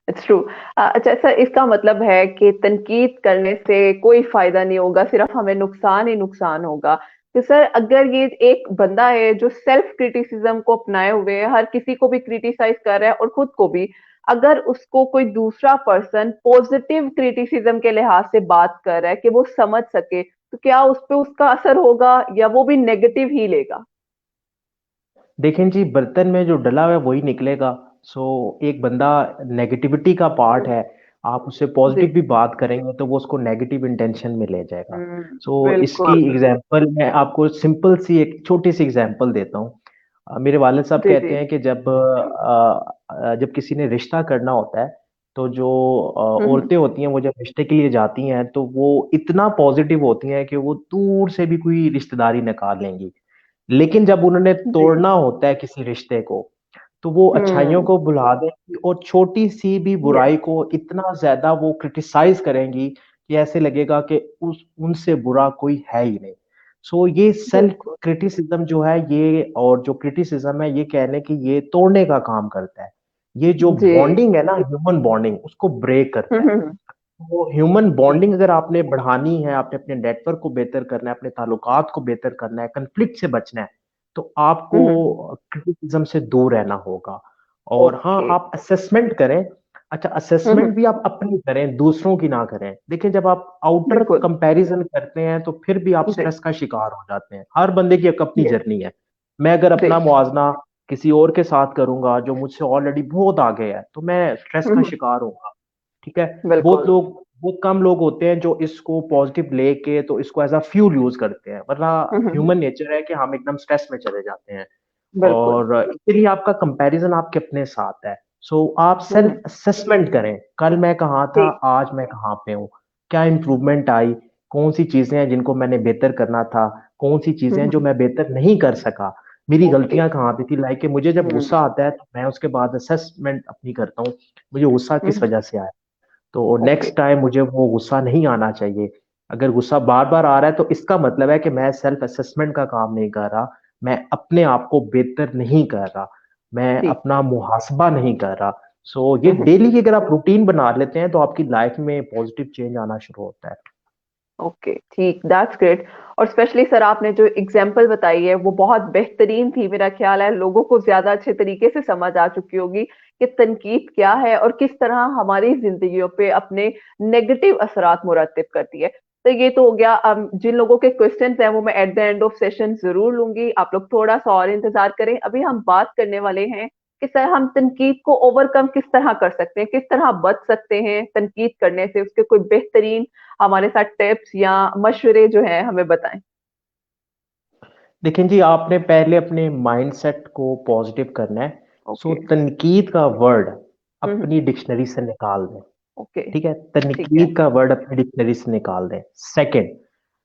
it's true. अच्छा सर, इसका मतलब है कि तनकीद करने से कोई फायदा नहीं होगा, सिर्फ हमें नुकसान ही नुकसान होगा। तो सर, अगर ये एक बंदा है जो सेल्फ क्रिटिसिज्म को अपनाए हुए है, हर किसी को भी क्रिटिसाइज कर रहा है और खुद को भी, अगर उसको कोई दूसरा पर्सन पॉजिटिव क्रिटिसिज्म के लिहाज से बात कर रहा है कि वो समझ सके, तो क्या उस पे उसका असर होगा या वो भी नेगेटिव ही लेगा? देखें जी, बर्तन में जो डला हुआ है वही निकलेगा। सो एक बंदा नेगेटिविटी का पार्ट है, आप उससे जी। पॉजिटिव भी बात करेंगे तो वो उसको नेगेटिव इंटेंशन में ले जाएगा। सो इसकी बिल्कुल। एग्जांपल मैं आपको सिंपल सी एक छोटी सी एग्जांपल देता हूँ। मेरे वालिद साहब जी, कहते जी। हैं कि जब किसी ने रिश्ता करना होता है, तो जो हम्म, औरतें होती हैं वो जब रिश्ते के लिए जाती हैं तो वो इतना पॉजिटिव होती हैं कि वो दूर से भी कोई रिश्तेदारी निकाल लेंगी। लेकिन जब उन्होंने जी। तोड़ना होता है किसी रिश्ते को, तो वो अच्छाइयों हम्म। को भुला देंगी और छोटी सी भी बुराई यस। को इतना ज्यादा वो क्रिटिसाइज करेंगी कि ऐसे लगेगा कि उस उनसे बुरा कोई है ही नहीं। सो ये सेल्फ बिल्कुल। क्रिटिसिज्म जो है ये, और जो क्रिटिसिज्म है ये कहने की ये तोड़ने का काम करता है। ये जो जी। बॉन्डिंग है ना, ह्यूमन बॉन्डिंग, उसको ब्रेक करता है। हम्म, वो ह्यूमन बॉन्डिंग अगर आपने बढ़ानी है, आपने अपने नेटवर्क को बेहतर करना है, अपने ताल्लुकात को बेहतर करना है, कन्फ्लिक्ट से बचना है, तो आपको हम्म, क्रिटिसिज्म से दूर रहना होगा। और हाँ, ओके। आप असेसमेंट करें। अच्छा, हम्म, असेसमेंट भी आप अपनी करें, दूसरों की ना करें। देखिए, जब आप आउटर बिल्कुल। कंपैरिजन करते हैं तो फिर भी आप जी। स्ट्रेस का शिकार हो जाते हैं। हर बंदे की एक अपनी यस। जर्नी है। मैं अगर जी। अपना मुआवजा किसी और के साथ करूंगा जो मुझसे ऑलरेडी बहुत आगे है, तो मैं स्ट्रेस का हम्म, शिकार होऊंगा। ठीक है। बहुत बिल्कुल। लोग, बहुत कम लोग होते हैं जो इसको पॉजिटिव लेके तो इसको एज अ फ्यूल यूज करते हैं, वरना हम्म, ह्यूमन नेचर है कि हम एकदम स्ट्रेस में चले जाते हैं। बिल्कुल। और इसलिए आपका कंपैरिजन आपके अपने साथ है। सो आप हम्म, सेल्फ असेसमेंट करें, कल मैं कहाँ था, ठीक। आज मैं कहाँ पे हूँ, क्या इंप्रूवमेंट आई, कौन सी चीजें हैं जिनको मैंने बेहतर करना था, कौन सी चीजें हैं जो हम्म, मैं बेहतर नहीं कर सका, मेरी ओके। गलतियां कहाँ पे थी। लाइक कि मुझे जब हम्म, गुस्सा आता है तो मैं उसके बाद असेसमेंट अपनी करता हूँ, मुझे गुस्सा किस हम्म, वजह से आया, तो ओके। नेक्स्ट टाइम मुझे वो गुस्सा नहीं आना चाहिए। अगर गुस्सा बार बार आ रहा है तो इसका मतलब है कि मैं सेल्फ असेसमेंट का काम नहीं कर रहा, मैं अपने आप को बेहतर नहीं कर रहा, मैं ठीक। अपना मुहासबा नहीं कर रहा। सो ये हम्म, डेली की अगर आप रूटीन बना लेते हैं तो आपकी लाइफ में पॉजिटिव चेंज आना शुरू होता है। ओके, ठीक, दैट्स ग्रेट। और स्पेशली सर, आपने जो एग्जांपल बताई है वो बहुत बेहतरीन थी। मेरा ख्याल है लोगों को ज्यादा अच्छे तरीके से समझ आ चुकी होगी कि तनकीद क्या है और किस तरह हमारी जिंदगियों पे अपने नेगेटिव असरात मुरतब करती है। तो ये तो हो गया। जिन लोगों के क्वेश्चंस हैं वो मैं at the end of session जरूर लूंगी, आप लोग थोड़ा सा और इंतजार करें। अभी हम बात करने वाले हैं किस तरह हम तनकीद को ओवरकम किस तरह कर सकते हैं, किस तरह बच सकते हैं तनकीद करने से, उसके कोई बेहतरीन हमारे साथ टिप्स या मशवरे जो है हमें बताएं। देखें जी, आपने पहले अपने माइंडसेट को पॉजिटिव करना है। So okay. तनकीद का वर्ड हम्म। अपनी डिक्शनरी से निकाल दें। ओके। ठीक है, ठीक है। तनकीद का वर्ड अपनी डिक्शनरी से निकाल दें। सेकंड,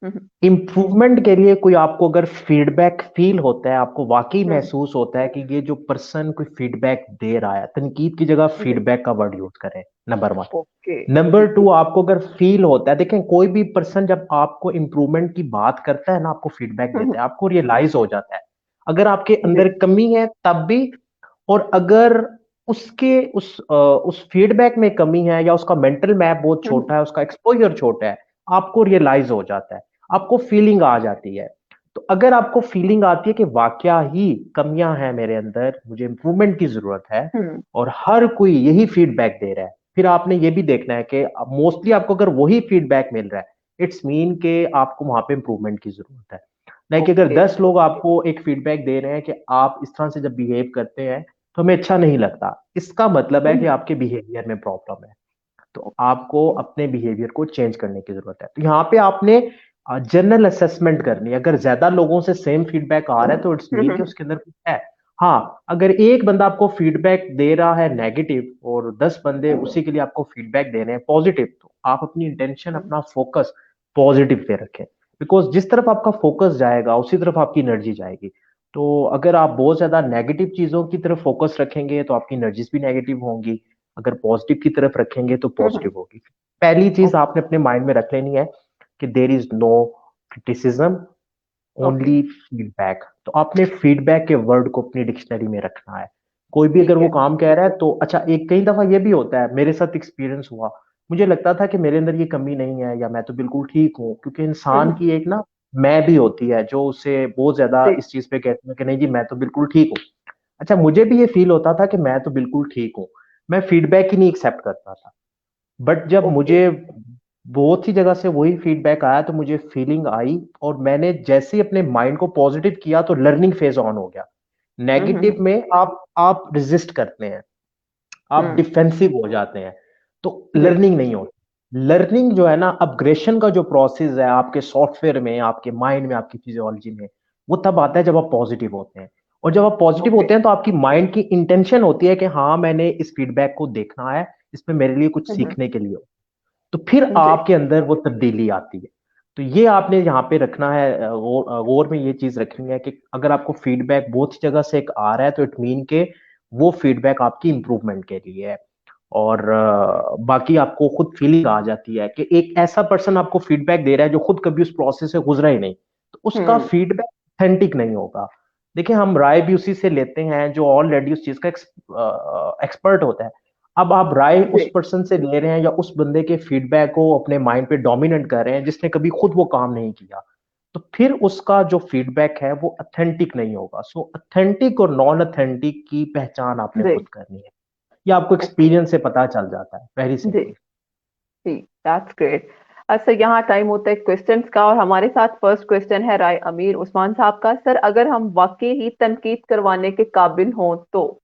हम्म। इम्प्रूवमेंट के लिए कोई आपको अगर फीडबैक फील होता है, आपको वाकई हम्म। महसूस होता है कि ये जो पर्सन कोई फीडबैक दे रहा है, तनकीद की जगह जी। फीडबैक का वर्ड यूज करें, नंबर वन। ओके। नंबर ठीक। टू, आपको अगर फील होता है, देखें कोई भी पर्सन जब आपको इम्प्रूवमेंट की बात करता है ना, आपको फीडबैक हम्म। देता है, आपको रियलाइज हो जाता है अगर आपके जी। अंदर कमी है तब भी, और अगर उस फीडबैक में कमी है या उसका मेंटल मैप बहुत हम्म। छोटा है, उसका एक्सपोजर छोटा है, आपको रियलाइज हो जाता है, आपको फीलिंग आ जाती है। तो अगर आपको फीलिंग आती है कि वाकया ही कमियां हैं मेरे अंदर, मुझे इंप्रूवमेंट की जरूरत है, हम्म। और हर कोई यही फीडबैक दे रहा है, फिर आपने ये भी देखना है कि मोस्टली आपको अगर वही फीडबैक मिल रहा है, इट्स मीन कि आपको वहां पे इंप्रूवमेंट की जरूरत है। लाइक अगर ओके। 10 लोग आपको एक फीडबैक दे रहे हैं कि आप इस तरह से जब बिहेव करते हैं तो हमें अच्छा नहीं लगता, इसका मतलब है कि हम्म। आपके बिहेवियर में प्रॉब्लम है। तो आपको ओके। अपने बिहेवियर को चेंज करने की जरूरत है। तो यहाँ पे आपने जनरल असेसमेंट करनी है। अगर ज्यादा लोगों से सेम फीडबैक आ रहा है तो इट्स मीन कि हम्म। उसके अंदर कुछ है। हाँ, अगर एक बंदा आपको फीडबैक दे रहा है नेगेटिव और 10 बंदे उसी के लिए आपको फीडबैक दे रहे हैं पॉजिटिव, तो आप अपनी इंटेंशन, हम्म। अपना फोकस पॉजिटिव पे रखें। बिकॉज जिस तरफ आपका फोकस जाएगा उसी तरफ आपकी एनर्जी जाएगी। तो अगर आप बहुत ज्यादा नेगेटिव चीजों की तरफ फोकस रखेंगे तो आपकी एनर्जीज भी नेगेटिव होंगी, अगर पॉजिटिव की तरफ रखेंगे तो हम्म। पॉजिटिव होगी। पहली चीज ओके। आपने अपने माइंड में रख लेनी है कि there is no criticism, okay. Only feedback. तो आपने फीडबैक के वर्ड को अपनी डिक्शनरी में रखना है। कोई भी अगर ठीक वो है। काम कह रहा है तो अच्छा, एक कई दफा ये भी होता है, मेरे साथ एक्सपीरियंस हुआ, मुझे लगता था कि मेरे अंदर ये कमी नहीं है या मैं तो बिल्कुल ठीक हूँ, क्योंकि इंसान हम्म। की एक ना मैं भी होती है जो उसे बहुत ज्यादा जी। इस चीज पे कहती है कि नहीं जी मैं तो बिल्कुल ठीक हूँ। अच्छा, मुझे भी ये फील होता था कि मैं तो बिल्कुल ठीक हूँ, मैं फीडबैक ही नहीं एक्सेप्ट करता था। बट जब ओके। मुझे बहुत सी जगह से वही फीडबैक आया तो मुझे फीलिंग आई, और मैंने जैसे ही अपने माइंड को पॉजिटिव किया तो लर्निंग फेज ऑन हो गया। नेगेटिव हम्म। में आप रेजिस्ट करते हैं, आप हम्म। डिफेंसिव हो जाते हैं, तो जी। लर्निंग नहीं होती। लर्निंग जो है ना, अपग्रेशन का जो प्रोसेस है आपके सॉफ्टवेयर में, आपके माइंड में, आपकी फिजियोलॉजी में, वो तब आता है जब आप पॉजिटिव होते हैं। और जब आप पॉजिटिव ओके। होते हैं तो आपकी माइंड की इंटेंशन होती है कि हाँ मैंने इस फीडबैक को देखना है, इसमें मेरे लिए कुछ हम्म। सीखने के लिए, तो फिर जी। आपके अंदर वो तब्दीली आती है। तो ये आपने यहाँ पे रखना है, गौर में ये चीज रखनी है कि अगर आपको फीडबैक बहुत सी जगह से एक आ रहा है तो इट मीन के वो फीडबैक आपकी इंप्रूवमेंट के लिए है। और बाकी आपको खुद फीलिंग आ जाती है कि एक ऐसा पर्सन आपको फीडबैक दे रहा है जो खुद कभी उस प्रोसेस से गुजरा ही नहीं, तो उसका हम्म। फीडबैक ऑथेंटिक नहीं होगा। देखिए, हम राय भी उसी से लेते हैं जो ऑलरेडी उस चीज का एक्सपर्ट होता है। अब आप राय जी। उस पर्सन से ले रहे हैं या उस बंदे के फीडबैक को अपने माइंड पे डोमिनेट कर रहे हैं जिसने कभी खुद वो काम नहीं किया, तो फिर उसका जो फीडबैक है वो ऑथेंटिक नहीं होगा। सो ऑथेंटिक और नॉन ऑथेंटिक की पहचान आपने जी। खुद करनी है। ये आपको ओके। एक्सपीरियंस से पता चल जाता है, वेरी जी। सिंपल। जी। That's great. अच्छा, यहाँ टाइम होता है क्वेश्चंस का, और हमारे साथ फर्स्ट क्वेश्चन है राय अमीर उस्मान साहब का। सर, अगर हम वाकई ही तनकीद करवाने के काबिल हों तो?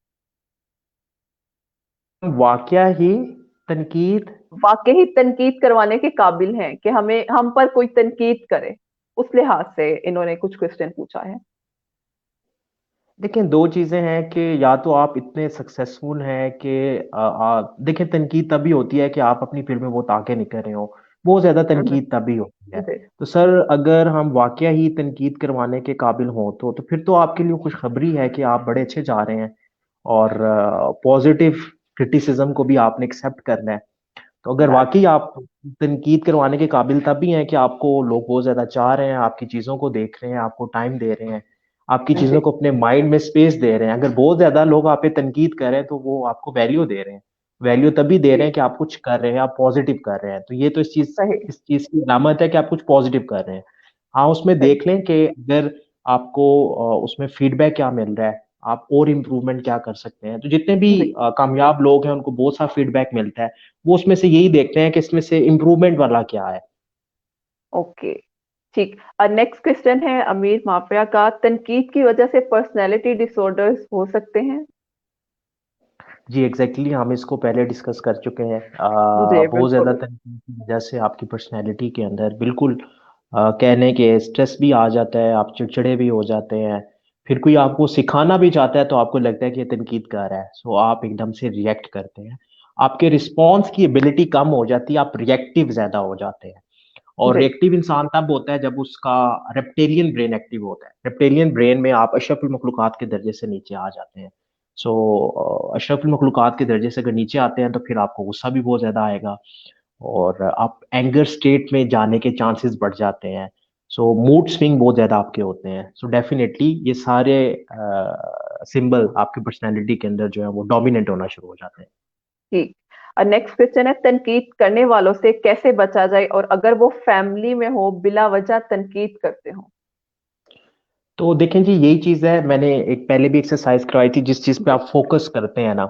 वाकया ही तनकीद, वाकई ही तनकीद करवाने के काबिल हैं कि हमें हम पर कोई तनकीद करे, उस लिहाज से इन्होंने कुछ क्वेश्चन पूछा है। देखिए दो चीजें हैं कि या तो आप इतने सक्सेसफुल हैं कि देखिए तनकीद तभी होती है कि आप अपनी फील्ड में बहुत आगे निकल रहे हो, बहुत ज्यादा हम्म। तनकीद तभी होती है। जी। तो सर अगर हम वाकया ही तनकीद करवाने के काबिल हों तो फिर तो आपके लिए खुशखबरी है कि आप बड़े अच्छे जा रहे हैं, और पॉजिटिव क्रिटिसिज्म को भी आपने एक्सेप्ट करना है। तो अगर दैट्स। वाकई आप तनकीद करवाने के काबिल तभी हैं कि आपको लोग बहुत ज्यादा चाह रहे हैं, आपकी चीजों को देख रहे हैं, आपको टाइम दे रहे हैं, आपकी चीजों जी। को अपने माइंड में स्पेस दे रहे हैं। अगर बहुत ज्यादा लोग आप पे तनकीद कर रहे हैं तो वो आपको वैल्यू दे रहे हैं। वैल्यू तभी दे रहे जी। हैं कि आप कुछ कर रहे हैं, आप पॉजिटिव कर रहे हैं, तो ये तो सही। इस चीज की अलामत है कि आप कुछ पॉजिटिव कर रहे हैं। हाँ, उसमें सही। देख लें कि अगर आपको उसमें फीडबैक क्या मिल रहा है, आप और इम्प्रूवमेंट क्या कर सकते हैं। तो जितने भी जी। कामयाब लोग हैं उनको बहुत सा फीडबैक मिलता है, वो उसमें से यही देखते हैं कि इसमें से इम्प्रूवमेंट वाला क्या है। ओके। ठीक। नेक्स्ट क्वेश्चन है अमीर माफिया का। तनकीद की वजह से पर्सनैलिटी डिसऑर्डर्स हो सकते हैं? जी एग्जैक्टली हम इसको पहले डिस्कस कर चुके हैं। जी बहुत ज़्यादा बिल्कुल। तनकीद की वजह से आपकी पर्सनैलिटी के अंदर बिल्कुल कहने के स्ट्रेस भी आ जाता है, आप चिड़चिड़े भी हो जाते हैं। फिर कोई आपको सिखाना भी चाहता है तो आपको लगता है कि ये तनकीद कर रहा है, सो आप एकदम से रिएक्ट करते हैं। आपके रिस्पॉन्स की एबिलिटी कम हो जाती है, आप रिएक्टिव ज़्यादा हो जाते हैं। और जी। रिएक्टिव इंसान तब होता है जब उसका रेप्टेलियन ब्रेन एक्टिव होता है। रेप्टेलियन ब्रेन में आप अशरफुल मखलूकात के दर्जे से नीचे आ जाते हैं। सो अशरफुल मखलूकात के दर्जे से अगर नीचे आते हैं तो फिर आपको गुस्सा भी बहुत ज्यादा आएगा और आप एंगर स्टेट में जाने के चांसेस बढ़ जाते हैं। सो मूड स्विंग बहुत ज्यादा आपके होते हैं। सो डेफिनेटली ये सारे सिंबल आपकी पर्सनैलिटी के अंदर जो है वो डोमिनेंट होना शुरू हो जाते हैं। ठीक। और नेक्स्ट क्वेश्चन है, तनकीद करने वालों से कैसे बचा जाए और अगर वो फैमिली में हो बिला वजह तनकीद करते हो। तो देखें जी, यही चीज है, मैंने एक पहले भी एक्सरसाइज करवाई थी। जिस चीज पे जी। आप फोकस करते हैं ना,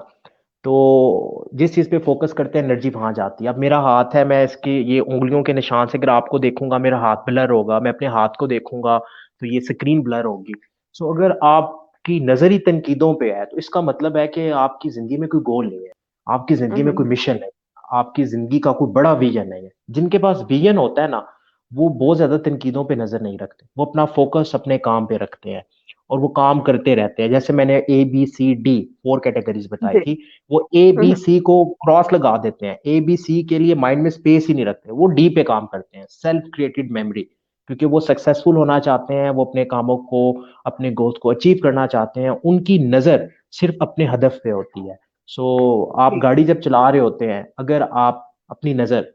तो जिस चीज पे फोकस करते हैं एनर्जी वहां जाती है। अब मेरा हाथ है, मैं इसके ये उंगलियों के निशान से अगर आपको देखूंगा मेरा हाथ ब्लर होगा, मैं अपने हाथ को देखूंगा तो ये स्क्रीन ब्लर होगी। सो अगर आपकी नजर ही तनकीदों पे है तो इसका मतलब है कि आपकी जिंदगी में कोई गोल नहीं है, आपकी जिंदगी में कोई हम्म। मिशन है, आपकी जिंदगी का कोई बड़ा विजन नहीं है। जिनके पास विजन होता है ना, वो बहुत ज्यादा तनकीदों पे नजर नहीं रखते, वो अपना फोकस अपने काम पे रखते हैं और वो काम करते रहते हैं। जैसे मैंने ABCD 4 कैटेगरीज बताई जी। थी, वो ए बी हम्म। सी को क्रॉस लगा देते हैं, ABC के लिए माइंड में स्पेस ही नहीं रखते, वो डी पे काम करते हैं, सेल्फ क्रिएटेड मेमोरी। क्योंकि वो सक्सेसफुल होना चाहते हैं, वो अपने कामों को, अपने गोल्स को अचीव करना चाहते हैं, उनकी नजर सिर्फ अपने हदफ पे होती है। सो आप ठीक। गाड़ी जब चला रहे होते हैं, अगर आप अपनी नजर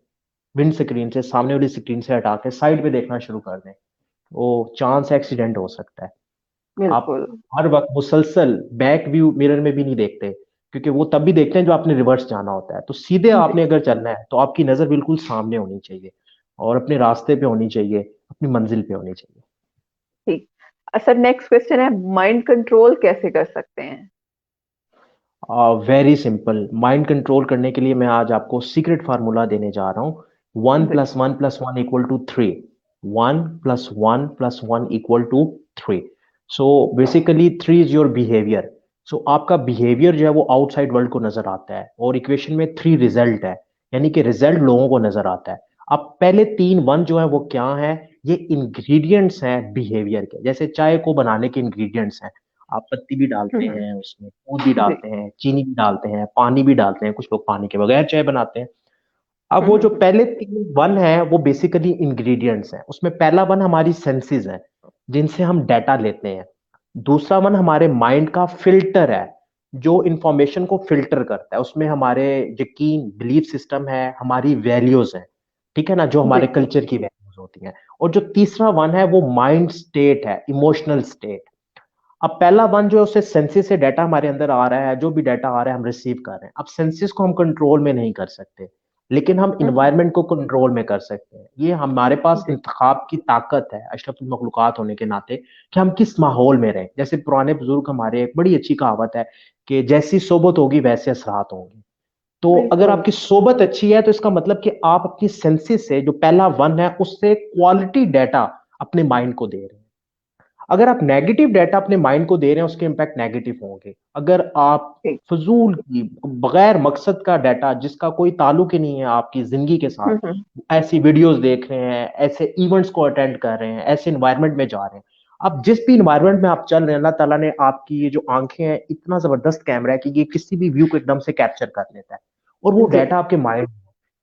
विंड स्क्रीन से, सामने वाली स्क्रीन से हटा के साइड पे देखना शुरू कर दें, वो चांस एक्सीडेंट हो सकता है। आप बिल्कुल। हर वक्त मुसलसल बैक व्यू मिरर में भी नहीं देखते, क्योंकि वो तब भी देखते हैं जो आपने रिवर्स जाना होता है। तो सीधे जी। आपने अगर चलना है तो आपकी नजर बिल्कुल सामने होनी चाहिए और अपने रास्ते पे होनी चाहिए, अपनी मंजिल पे होनी चाहिए। ठीक। सर नेक्स्ट क्वेश्चन है, माइंड कंट्रोल कैसे कर सकते हैं। वेरी सिंपल, माइंड कंट्रोल करने के लिए मैं आज आपको सीक्रेट फार्मूला देने जा रहा हूँ। वन जी। Plus one plus one equal to three 1 + 1 + 1 equal to 3। So basically 3 is your behaviour. So आपका बिहेवियर जो है वो आउटसाइड वर्ल्ड को नजर आता है और इक्वेशन में 3 रिजल्ट है, यानी कि रिजल्ट लोगों को नजर आता है। अब पहले 3 वन जो है वो क्या है, ये इंग्रेडिएंट्स हैं बिहेवियर के। जैसे चाय को बनाने के इंग्रेडिएंट्स हैं, आप पत्ती भी डालते हम्म। हैं उसमें, दूध भी जी। डालते हैं, चीनी भी डालते हैं, पानी भी डालते हैं, कुछ लोग पानी के बगैर चाय बनाते हैं। अब वो जो हम्म। पहले 3 वन है वो बेसिकली इंग्रेडिएंट्स हैं। उसमें पहला वन हमारी सेंसेस है, जिनसे हम डाटा लेते हैं। दूसरा वन हमारे माइंड का फिल्टर है, जो इंफॉर्मेशन को फिल्टर करता है। उसमें हमारे यकीन, बिलीफ सिस्टम है, हमारी वैल्यूज है, ठीक है ना, जो जी। हमारे कल्चर की वैल्यूज होती हैं। और जो तीसरा वन है वो माइंड स्टेट है, इमोशनल स्टेट। अब पहला वन जो है उससे सेंसिस से डाटा हमारे अंदर आ रहा है, जो भी डाटा आ रहा है हम रिसीव कर रहे हैं। अब सेंसिस को हम कंट्रोल में नहीं कर सकते, लेकिन हम हम्म। इन्वायरमेंट को कंट्रोल में कर सकते हैं। ये हमारे पास जी। इंतखाब की ताकत है अशरफुल मखलूकात होने के नाते, कि हम किस माहौल में रहें। जैसे पुराने बुजुर्ग, हमारे एक बड़ी अच्छी कहावत है कि जैसी सोबत होगी वैसे असरात होंगे। तो अगर बिल्कुल। आपकी सोबत अच्छी है तो इसका मतलब कि आप अपनी सेंसिस से, जो पहला वन है, उससे क्वालिटी डाटा अपने माइंड को दे रहे हैं। अगर आप नेगेटिव डाटा अपने माइंड को दे रहे हैं, उसके इम्पैक्ट नेगेटिव होंगे। अगर आप ठीक। फजूल की, बगैर मकसद का डाटा, जिसका कोई ताल्लुक ही नहीं है आपकी जिंदगी के साथ, हम्म। ऐसी वीडियोस देख रहे हैं, ऐसे इवेंट्स को अटेंड कर रहे हैं, ऐसे इन्वायरमेंट में जा रहे हैं, अब जिस भी इन्वायरमेंट में आप चल रहे हैं, अल्लाह ताला ने आपकी ये जो आंखें हैं, इतना जबरदस्त कैमरा है कि ये किसी भी व्यू को एकदम से कैप्चर कर लेता है। और वो जी। डाटा आपके माइंड,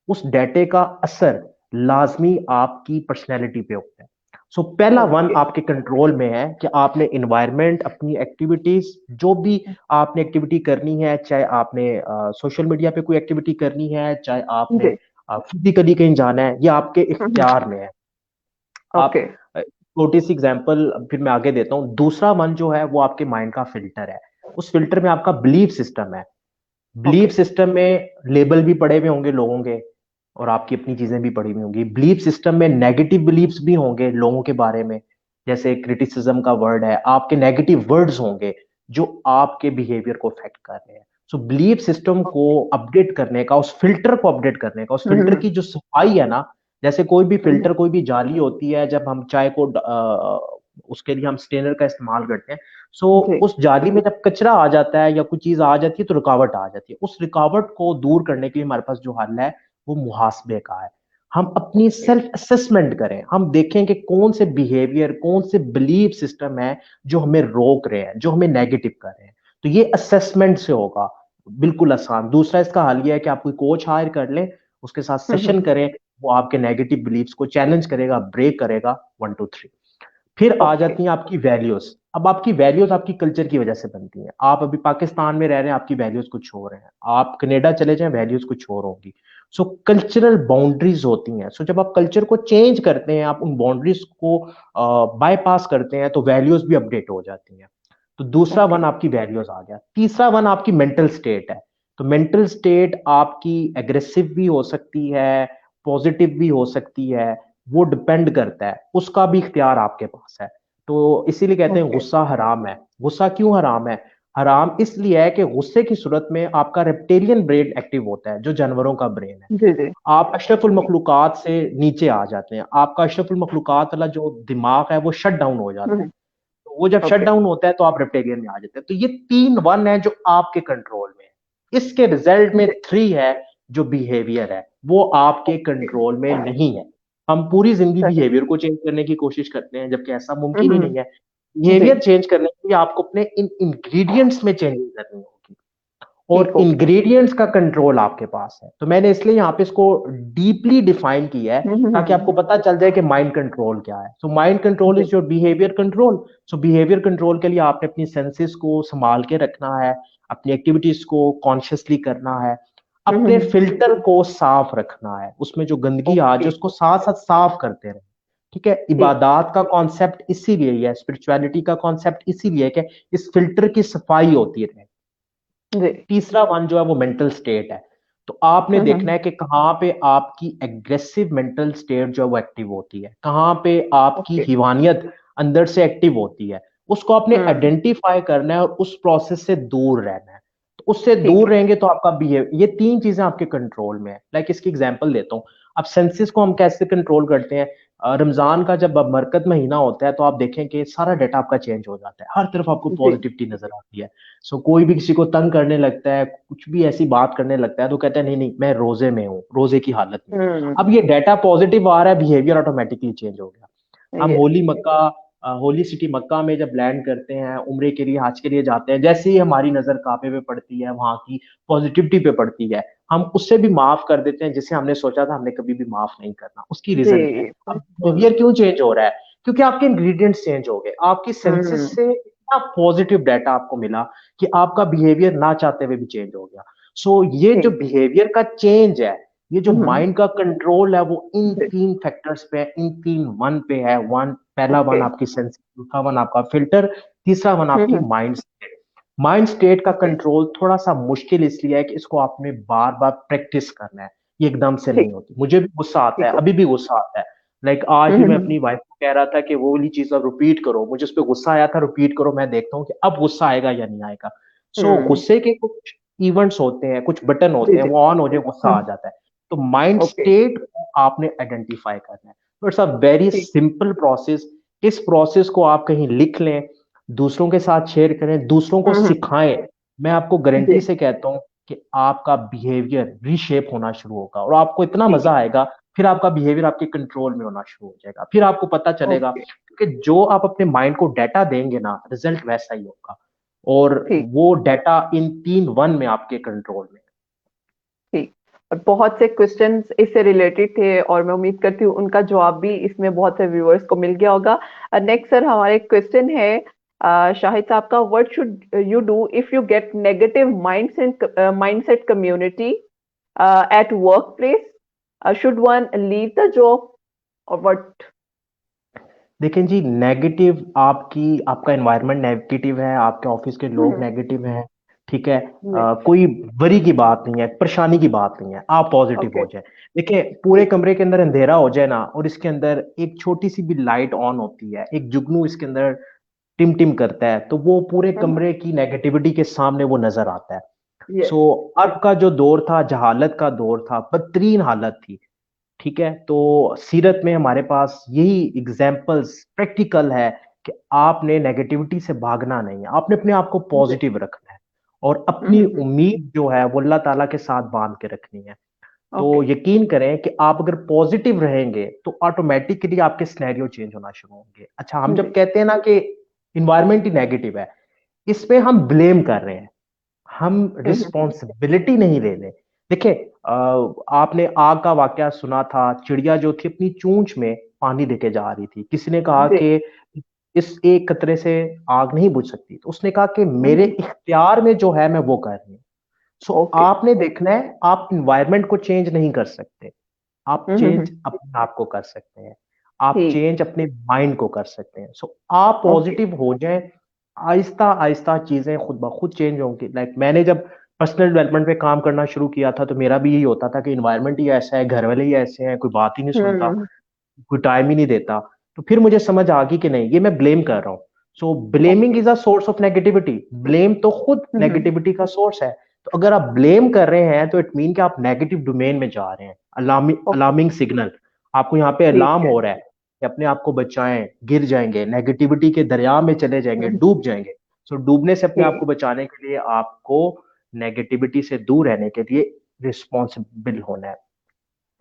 उस डाटे का असर लाजमी आपकी पर्सनैलिटी पे होता है। सो पहला वन ओके। आपके कंट्रोल में है कि आपने इन्वायरमेंट, अपनी एक्टिविटीज, जो भी आपने एक्टिविटी करनी है, चाहे आपने सोशल मीडिया पे कोई एक्टिविटी करनी है, चाहे आपने जी। फिजिकली कहीं जाना है, ये आपके हम्म। इख्तियार में है। आप ओके। छोटी सी एग्जांपल फिर मैं आगे देता हूँ। दूसरा वन जो है वो आपके माइंड का फिल्टर है। उस फिल्टर में आपका बिलीफ सिस्टम है। ओके। बिलीफ सिस्टम में लेबल भी पड़े हुए होंगे लोगों के, और आपकी अपनी चीजें भी पड़ी हुई होंगी। बिलीफ सिस्टम में नेगेटिव बिलीफ्स भी होंगे लोगों के बारे में, जैसे क्रिटिसिज्म का वर्ड है, आपके नेगेटिव वर्ड्स होंगे जो आपके बिहेवियर को अफेक्ट कर रहे हैं। सो बिलीफ सिस्टम को अपडेट करने का, उस फिल्टर को अपडेट करने का, उस फिल्टर हम्म। की जो सफाई है ना, जैसे कोई भी हम्म। फिल्टर, कोई भी जाली होती है, जब हम चाय को उसके लिए हम स्टेनर का इस्तेमाल करते हैं। सो जी। उस जाली में जब कचरा आ जाता है या कोई चीज आ जाती है तो रुकावट आ जाती है। उस रुकावट को दूर करने के लिए हमारे पास जो हल है वो मुहासबे का है। हम अपनी ओके। सेल्फ असेसमेंट करें, हम देखें कि कौन से बिहेवियर, कौन से बिलीफ सिस्टम है जो हमें रोक रहे हैं, जो हमें नेगेटिव कर रहे हैं। तो ये असेसमेंट से होगा, बिल्कुल आसान। दूसरा इसका हल ये है कि आप कोई कोच हायर कर लें, उसके साथ सेशन करें, वो आपके नेगेटिव बिलीफ्स को चैलेंज करेगा, ब्रेक करेगा, 1 2 3। फिर आ ओके। जाती हैं आपकी वैल्यूज। अब आपकी वैल्यूज आपकी कल्चर की वजह से बनती हैं। आप अभी पाकिस्तान में रह रहे हैं, आपकी वैल्यूज कुछ और हैं। आप कनाडा चले जाएं, वैल्यूज कुछ और होंगी। सो कल्चरल बाउंड्रीज होती हैं। सो जब आप कल्चर को चेंज करते हैं, आप उन बाउंड्रीज को बाईपास करते हैं, तो वैल्यूज भी अपडेट हो जाती हैं। तो दूसरा ओके। वन आपकी वैल्यूज आ गया। तीसरा वन आपकी मेंटल स्टेट है। तो मेंटल स्टेट आपकी एग्रेसिव भी हो सकती है, पॉजिटिव भी हो सकती है, वो डिपेंड करता है, उसका भी इख्तियार आपके पास है। तो इसीलिए कहते हैं ओके। गुस्सा हराम है। गुस्सा क्यों हराम है? हराम इसलिए है कि गुस्से की सूरत में आपका रेप्टेलियन ब्रेन एक्टिव होता है, जो जानवरों का ब्रेन है। जी। जी। आप अशरफुल जी। मखलूकात से नीचे आ जाते हैं। आपका अशरफुल मखलूकात वाला जो दिमाग है वो शट डाउन हो जाता है। तो वो जब शट ओके। डाउन होता है तो आप रेप्टेलियन में आ जाते हैं। तो ये 3 वन है जो आपके कंट्रोल में है। इसके रिजल्ट में जी। 3 है जो बिहेवियर है, वो आपके ओके। कंट्रोल में नहीं है। हम पूरी जिंदगी सही। बिहेवियर को चेंज करने की कोशिश करते हैं, जबकि ऐसा मुमकिन ही हम्म। नहीं है। जी। बिहेवियर चेंज करने के लिए आपको अपने इन इंग्रेडिएंट्स में चेंजेस करनी होगी, और ठीक हो गया। इंग्रेडिएंट्स का कंट्रोल आपके पास है। तो मैंने इसलिए यहाँ पे इसको डीपली डिफाइन किया है, ताकि आपको पता चल जाए कि माइंड कंट्रोल क्या है। सो माइंड कंट्रोल जी। Is your behaviour control. So behaviour control के लिए आपने अपनी सेंसेस को संभाल के रखना है, अपनी एक्टिविटीज को कॉन्शियसली करना है, अपने हम्म। फिल्टर को साफ रखना है, उसमें जो गंदगी आ जाए ओके। उसको साथ साथ साफ करते रहे। ठीक है, ठीक। इबादत का कॉन्सेप्ट इसीलिए है, स्पिरिचुअलिटी का कॉन्सेप्ट इसीलिए है कि इस फिल्टर की सफाई होती रहे। जी। तीसरा वन जो है वो मेंटल स्टेट है। तो आपने देखना हम्म। है कि कहाँ पे आपकी एग्रेसिव मेंटल स्टेट जो है वो एक्टिव होती है, कहाँ पे आपकी ओके। हिवानियत अंदर से एक्टिव होती है। उसको आपने हम्म। आइडेंटिफाई करना है और उस प्रोसेस से दूर रहना है। तो उससे ठीक दूर है। रहेंगे तो आपका बिहेव, ये 3 चीजें आपके कंट्रोल में है। लाइक इसकी एग्जांपल देता हूँ। अब सेंसेस को हम कैसे कंट्रोल करते हैं? रमजान का जब बरकत महीना होता है तो आप देखें कि सारा डाटा आपका चेंज हो जाता है, हर तरफ आपको जी। पॉजिटिविटी नजर आती है। सो कोई भी किसी को तंग करने लगता है, कुछ भी ऐसी बात करने लगता है, तो कहता है नहीं नहीं मैं रोजे में हूँ, रोजे की हालत में हूँ। अब हम्म। ये डाटा पॉजिटिव आ रहा है, बिहेवियर ऑटोमेटिकली चेंज हो गया। हम यस। होली मक्का, होली सिटी मक्का में जब लैंड करते हैं, उम्रे के लिए, हज के लिए जाते हैं, जैसे ही हमारी नजर काबे पे पड़ती है, वहां की पॉजिटिविटी पे पड़ती है, हम उससे भी माफ कर देते हैं जिसे हमने सोचा था हमने कभी भी माफ नहीं करना। उसकी जी। रीजन क्या है? अब बिल्कुल। बिहेवियर क्यों चेंज हो रहा है? क्योंकि आपके इंग्रेडिएंट्स चेंज हो गए, आपकी सेंसेस हम्म। से इतना पॉजिटिव डाटा आपको मिला कि आपका बिहेवियर ना चाहते हुए भी चेंज हो गया। सो ये जो ठीक। बिहेवियर का चेंज है, ये जो हम्म। माइंड का कंट्रोल है, वो इन जी। 3 फैक्टर्स पे है, इन 3 वन पे है। वन, पहला ओके। वन आपकी सेंस, दूसरा वन आपका फिल्टर, तीसरा वन आपकी hmm. Mind state. Mind state का ओके। कंट्रोल थोड़ा सा मुश्किल इसलिए है कि इसको आपने बार बार प्रैक्टिस करना है, ये एकदम से नहीं ठीक। होती। मुझे भी गुस्सा आता है, ठीक हो। अभी भी गुस्सा आता है। लाइक आज भी मैं हम्म। अपनी वाइफ को कह रहा था कि वो वाली चीज अब रिपीट करो, मुझे उस पर गुस्सा आया था, रिपीट करो, मैं देखता हूँ कि अब गुस्सा आएगा या नहीं आएगा। सो हम्म। गुस्से के कुछ इवेंट्स होते हैं, कुछ बटन जी। होते हैं, जी। वो ऑन हो जाए गुस्सा आ हम्म। जाता है। तो माइंड ओके। स्टेट को आपने आइडेंटिफाई करना है। तो इट्स अ वेरी ठीक। Simple process. इस प्रोसेस को आप कहीं लिख लें, दूसरों के साथ शेयर करें, दूसरों को हम्म। सिखाएं। मैं आपको गारंटी जी। से कहता हूं कि आपका बिहेवियर रीशेप होना शुरू होगा और आपको इतना ठीक मजा है। आएगा। फिर आपका बिहेवियर आपके कंट्रोल में होना शुरू हो जाएगा, फिर आपको पता चलेगा, ओके। क्योंकि जो आप अपने माइंड को डाटा देंगे ना, रिजल्ट वैसा ही होगा। और ठीक। वो डाटा इन 3 वन में आपके कंट्रोल में। ठीक। और बहुत से क्वेश्चंस इससे रिलेटेड थे और मैं उम्मीद करती हूँ उनका जवाब भी इसमें बहुत से व्यूअर्स को मिल गया होगा। नेक्स्ट सर हमारे क्वेश्चन है शाहिद साहब का, what should you do if you get negative mindset community at work place, should one leave the job और व्हाट? देखें जी, नेगेटिव आपकी, आपका एनवायरनमेंट नेगेटिव है, आपके ऑफिस के लोग नेगेटिव हैं, ठीक है, कोई वरी की बात नहीं है, परेशानी की बात नहीं है, आप पॉजिटिव ओके। हो जाए। देखिए, पूरे ठीक। कमरे के अंदर अंधेरा हो जाए ना, और इसके अंदर एक छोटी सी भी लाइट ऑन होती है, एक जुगनू इसके अंदर टिम टिम करता है, तो वो पूरे कमरे की नेगेटिविटी के सामने वो नजर आता है। यस। सो अर्ब का जो दौर था, जहालत का दौर था, बदतरीन हालत थी। ठीक है, तो सीरत में हमारे पास यही एग्जाम्पल्स प्रैक्टिकल है कि आपने नेगेटिविटी से भागना नहीं है, आपने अपने आप को जी। पॉजिटिव रखना है और अपनी उम्मीद जो है वो अल्लाह ताला के साथ बांध के रखनी है। तो ओके। यकीन करें कि आप अगर पॉजिटिव रहेंगे तो ऑटोमेटिकली आपके सिनेरियो चेंज होना शुरू होंगे। अच्छा, हम जब जी। कहते हैं ना कि इन्वायरमेंट ही नेगेटिव है, इसमें हम ब्लेम कर रहे हैं, हम रिस्पॉन्सिबिलिटी नहीं ले रहे। देखिए, आपने आग का वाकया सुना था, चिड़िया जो थी अपनी चूंच में पानी लेके जा रही थी, किसी ने कहा जी। कि इस एक कतरे से आग नहीं बुझ सकती, तो उसने कहा कि मेरे इख्तियार में जो है मैं वो कर रही हूँ। So okay. आपने देखना है, आप इन्वायरमेंट को चेंज नहीं कर सकते, आप चेंज अपने आप को कर सकते हैं, आप ठीक। चेंज अपने माइंड को कर सकते हैं। सो आप ओके। पॉजिटिव हो जाएं, आहिस्ता आहिस्ता चीजें खुद ब खुद चेंज होंगी। लाइक मैंने जब पर्सनल डेवलपमेंट पे काम करना शुरू किया था तो मेरा भी यही होता था कि इन्वायरमेंट ही ऐसा है, घर वाले ही ऐसे हैं, कोई बात ही नहीं सुनता, हम्म। कोई टाइम ही नहीं देता। तो फिर मुझे समझ आ गई कि नहीं, ये मैं ब्लेम कर रहा हूँ। So blaming okay. Is a source of negativity, blame तो खुद नेगेटिविटी का सोर्स है। तो अगर आप ब्लेम कर रहे हैं तो इट मीन कि आप नेगेटिव डोमेन में जा रहे हैं। Alarming okay. अलार्मिंग सिग्नल आपको यहाँ पे ठीक अलार्म है। हो रहा है कि अपने आप को बचाएं, गिर जाएंगे, नेगेटिविटी के दरिया में चले जाएंगे, हम्म। डूब जाएंगे। सो डूबने से अपने आप ठीक। को बचाने के लिए आपको नेगेटिविटी से दूर रहने के लिए रिस्पॉन्सिबल होना है,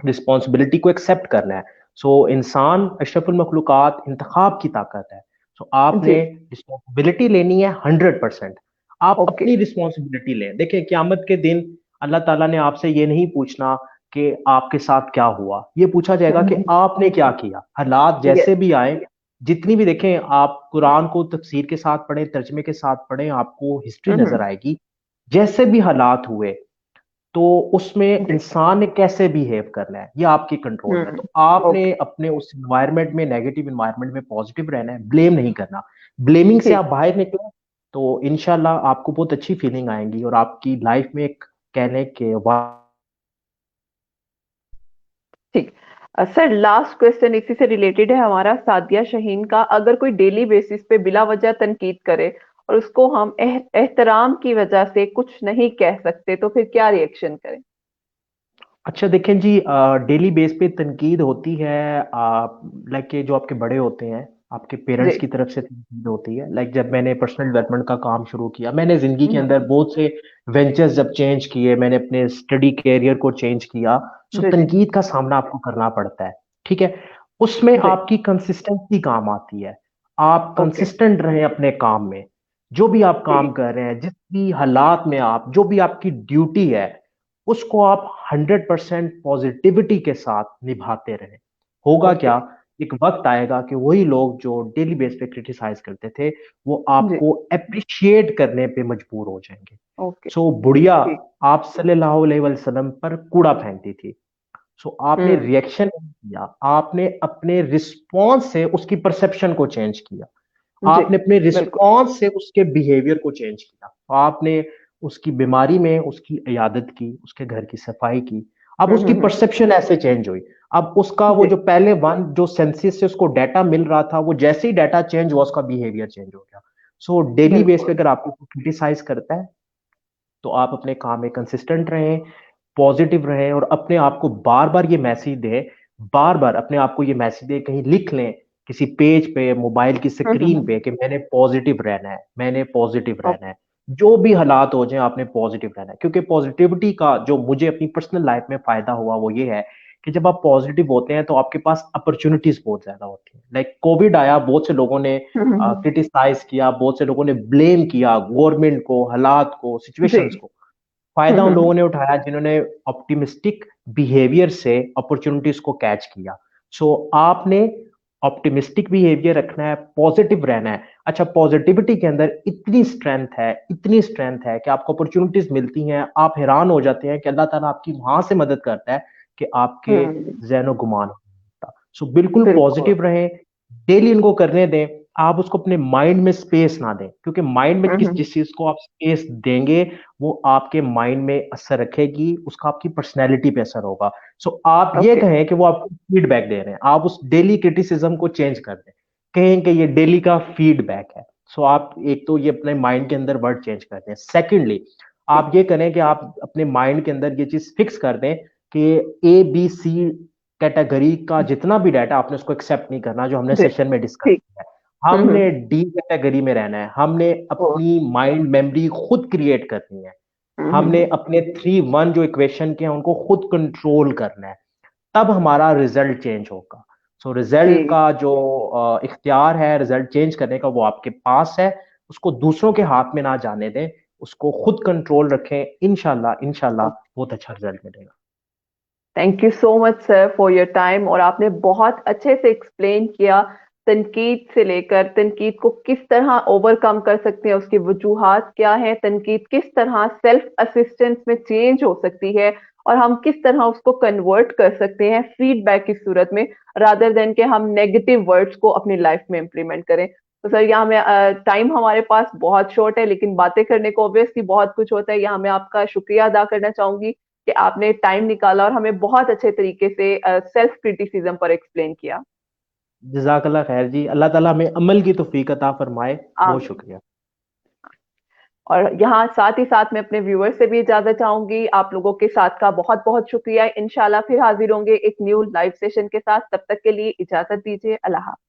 रिस्पॉन्सिबिलिटी को एक्सेप्ट करना है। सो इंसान अशरफुल मखलूकात, इंतखाब की ताकत है। सो जी। आपने रिस्पॉन्सिबिलिटी लेनी है 100%। आप ओके। अपनी रिस्पॉन्सिबिलिटी लें। देखिए, क्यामत के दिन अल्लाह ताला ने आपसे ये नहीं पूछना कि आपके साथ क्या हुआ, ये पूछा जाएगा कि आपने क्या किया। हालात यस। जैसे भी आए, जितनी भी, देखें, आप कुरान को तफसीर के साथ पढ़ें, तर्जमे के साथ पढ़ें, आपको हिस्ट्री नजर आएगी। जैसे भी हालात हुए, तो उसमें जी। इंसान ने कैसे बिहेव करना है ये आपके कंट्रोल में है। तो आपने ओके। अपने उस एनवायरनमेंट में, नेगेटिव एनवायरनमेंट में पॉजिटिव रहना है, ब्लेम नहीं करना। ब्लेमिंग से ठीक। आप बाहर निकले तो इंशाल्लाह आपको बहुत अच्छी फीलिंग आएंगी और आपकी लाइफ में एक कहने के ठीक। सर, लास्ट क्वेश्चन इसी से रिलेटेड है हमारा, सादिया शाहीन का। अगर कोई डेली बेसिस पे बिला वजह तनकीद करे और उसको हम एहतराम की वजह से कुछ नहीं कह सकते, तो फिर क्या रिएक्शन करें? अच्छा, देखें जी, डेली बेस पे तनकीद होती है, लाइक के जो आपके बड़े होते हैं, आपके जी। पेरेंट्स की तरफ से तनकीद होती है। लाइक जब मैंने पर्सनल डेवलपमेंट का काम शुरू किया, मैंने जिंदगी के हम्म। अंदर बहुत से वेंचर्स जब चेंज किए, मैंने अपने स्टडी कैरियर को चेंज किया। सो जी। जी। तनकीद का सामना आपको करना पड़ता है, ठीक है। उसमें जी। आपकी कंसिस्टेंसी काम आती है। आप ओके। कंसिस्टेंट रहें अपने काम में, जो भी आप काम ठीक। कर रहे हैं, जिस भी हालात में आप, जो भी आपकी ड्यूटी है, उसको आप 100% पॉजिटिविटी के साथ निभाते रहें। होगा ओके। क्या, एक वक्त आएगा कि वही लोग जो डेली बेस पे क्रिटिसाइज करते थे, वो जी। आपको अप्रिशिएट करने पे मजबूर हो जाएंगे। ओके। सो बुढ़िया ठीक। आप सल्लल्लाहु अलैहि वसल्लम पर कूड़ा फेंकती थी। सो आपने हम्म। रिएक्शन नहीं किया, आपने अपने रिस्पॉन्स से उसकी परसेप्शन को चेंज किया, जी। आपने अपने बिल्कुल। रिस्पॉन्स से उसके बिहेवियर को चेंज किया। तो आपने उसकी बीमारी में उसकी इयादत की, उसके घर की सफाई की। अब उसकी परसेप्शन ऐसे चेंज हुई। अब उसका वो जी। जो पहले वन जो सेंसिस से उसको डाटा मिल रहा था, वो जैसे ही डाटा चेंज हुआ उसका बिहेवियर चेंज हो गया। सो डेली बेस पे बिल्कुल। अगर आपको क्रिटिसाइज करता है तो आप अपने काम में कंसिस्टेंट रहें, पॉजिटिव रहें और अपने आप को बार बार ये मैसेज दें, बार बार अपने आप को ये मैसेज दें, कहीं लिख लें किसी पेज पे, मोबाइल की स्क्रीन पे, कि मैंने पॉजिटिव रहना है, मैंने पॉजिटिव रहना ओके। है। जो भी हालात हो जाए आपने पॉजिटिव रहना है, क्योंकि पॉजिटिविटी का जो मुझे अपनी पर्सनल लाइफ में फायदा हुआ वो ये है कि जब आप पॉजिटिव होते हैं तो आपके पास अपॉर्चुनिटीज बहुत ज्यादा होती हैं। लाइक कोविड आया, बहुत से लोगों ने क्रिटिसाइज किया, बहुत से लोगों ने ब्लेम किया गवर्नमेंट को, हालात को, जी। सिचुएशंस को। फायदा उन लोगों ने उठाया जिन्होंने ऑप्टिमिस्टिक बिहेवियर से अपॉर्चुनिटीज को कैच किया। सो आपने ऑप्टिमिस्टिक बिहेवियर रखना है, पॉजिटिव रहना है। अच्छा, पॉजिटिविटी के अंदर इतनी स्ट्रेंथ है, इतनी स्ट्रेंथ है कि आपको अपॉर्चुनिटीज मिलती हैं, आप हैरान हो जाते हैं कि अल्लाह ताला आपकी वहां से मदद करता है कि आपके हम्म। जहनो गुमान होता। सो बिल्कुल बिल्कुल। पॉजिटिव रहें, डेली इनको करने दें। आप उसको अपने माइंड में स्पेस ना दें, क्योंकि माइंड में किस जिस चीज को आप स्पेस देंगे वो आपके माइंड में असर रखेगी, उसका आपकी पर्सनैलिटी पे असर होगा। सो आप ये ओके। कहें कि वो आपको फीडबैक दे रहे हैं, आप उस डेली क्रिटिसिज्म को चेंज कर दें, कहें कि ये डेली का फीडबैक है। सो आप एक तो ये अपने माइंड के अंदर वर्ड चेंज कर दें। सेकेंडली, आप ठीक। ये करें कि आप अपने माइंड के अंदर ये चीज फिक्स कर दें कि ABC कैटेगरी का जितना भी डाटा आपने उसको एक्सेप्ट नहीं करना, जो हमने जी। सेशन में डिस्कस ठीक। किया है। हम्म। हमने डी कैटेगरी में रहना है, हमने ओ, अपनी माइंड मेमोरी खुद क्रिएट करनी है, हमने हम्म। अपने 3-1 जो इक्वेशन के हैं उनको खुद कंट्रोल करना है, तब हमारा रिजल्ट चेंज होगा। सो रिजल्ट जी। का जो इख्तियार है रिजल्ट चेंज करने का वो आपके पास है, उसको दूसरों के हाथ में ना जाने दें, उसको खुद कंट्रोल रखें, इंशाल्लाह इंशाल्लाह बहुत अच्छा रिजल्ट मिलेगा। Thank you so much sir for your time, और आपने बहुत अच्छे से एक्सप्लेन किया तनकीद से लेकर, तनकीद को किस तरह ओवरकम कर सकते हैं, उसकी वजूहात क्या है, तनकीद किस तरह सेल्फ असिस्टेंस में चेंज हो सकती है, और हम किस तरह उसको कन्वर्ट कर सकते हैं फीडबैक की सूरत में, रादर देन के हम नेगेटिव वर्ड्स को अपनी लाइफ में इम्प्लीमेंट करें। तो सर यहाँ में टाइम हमारे पास बहुत शॉर्ट है, लेकिन बातें करने को ऑब्वियसली बहुत कुछ होता है। यहाँ मैं आपका शुक्रिया अदा करना चाहूंगी कि आपने टाइम निकाला और हमें बहुत अच्छे तरीके से सेल्फ क्रिटिसिज्म पर एक्सप्लेन किया। जजाकल्ला खैर जी, अल्लाह ताला हमें अमल की तौफीक अता फरमाए। बहुत आमीन। शुक्रिया। और यहाँ साथ ही साथ मैं अपने व्यूअर से भी इजाजत चाहूंगी। आप लोगों के साथ का बहुत बहुत शुक्रिया। इंशाल्लाह फिर हाजिर होंगे एक न्यू लाइव सेशन के साथ। तब तक के लिए इजाजत दीजिए। अल्लाह हाफ़िज़।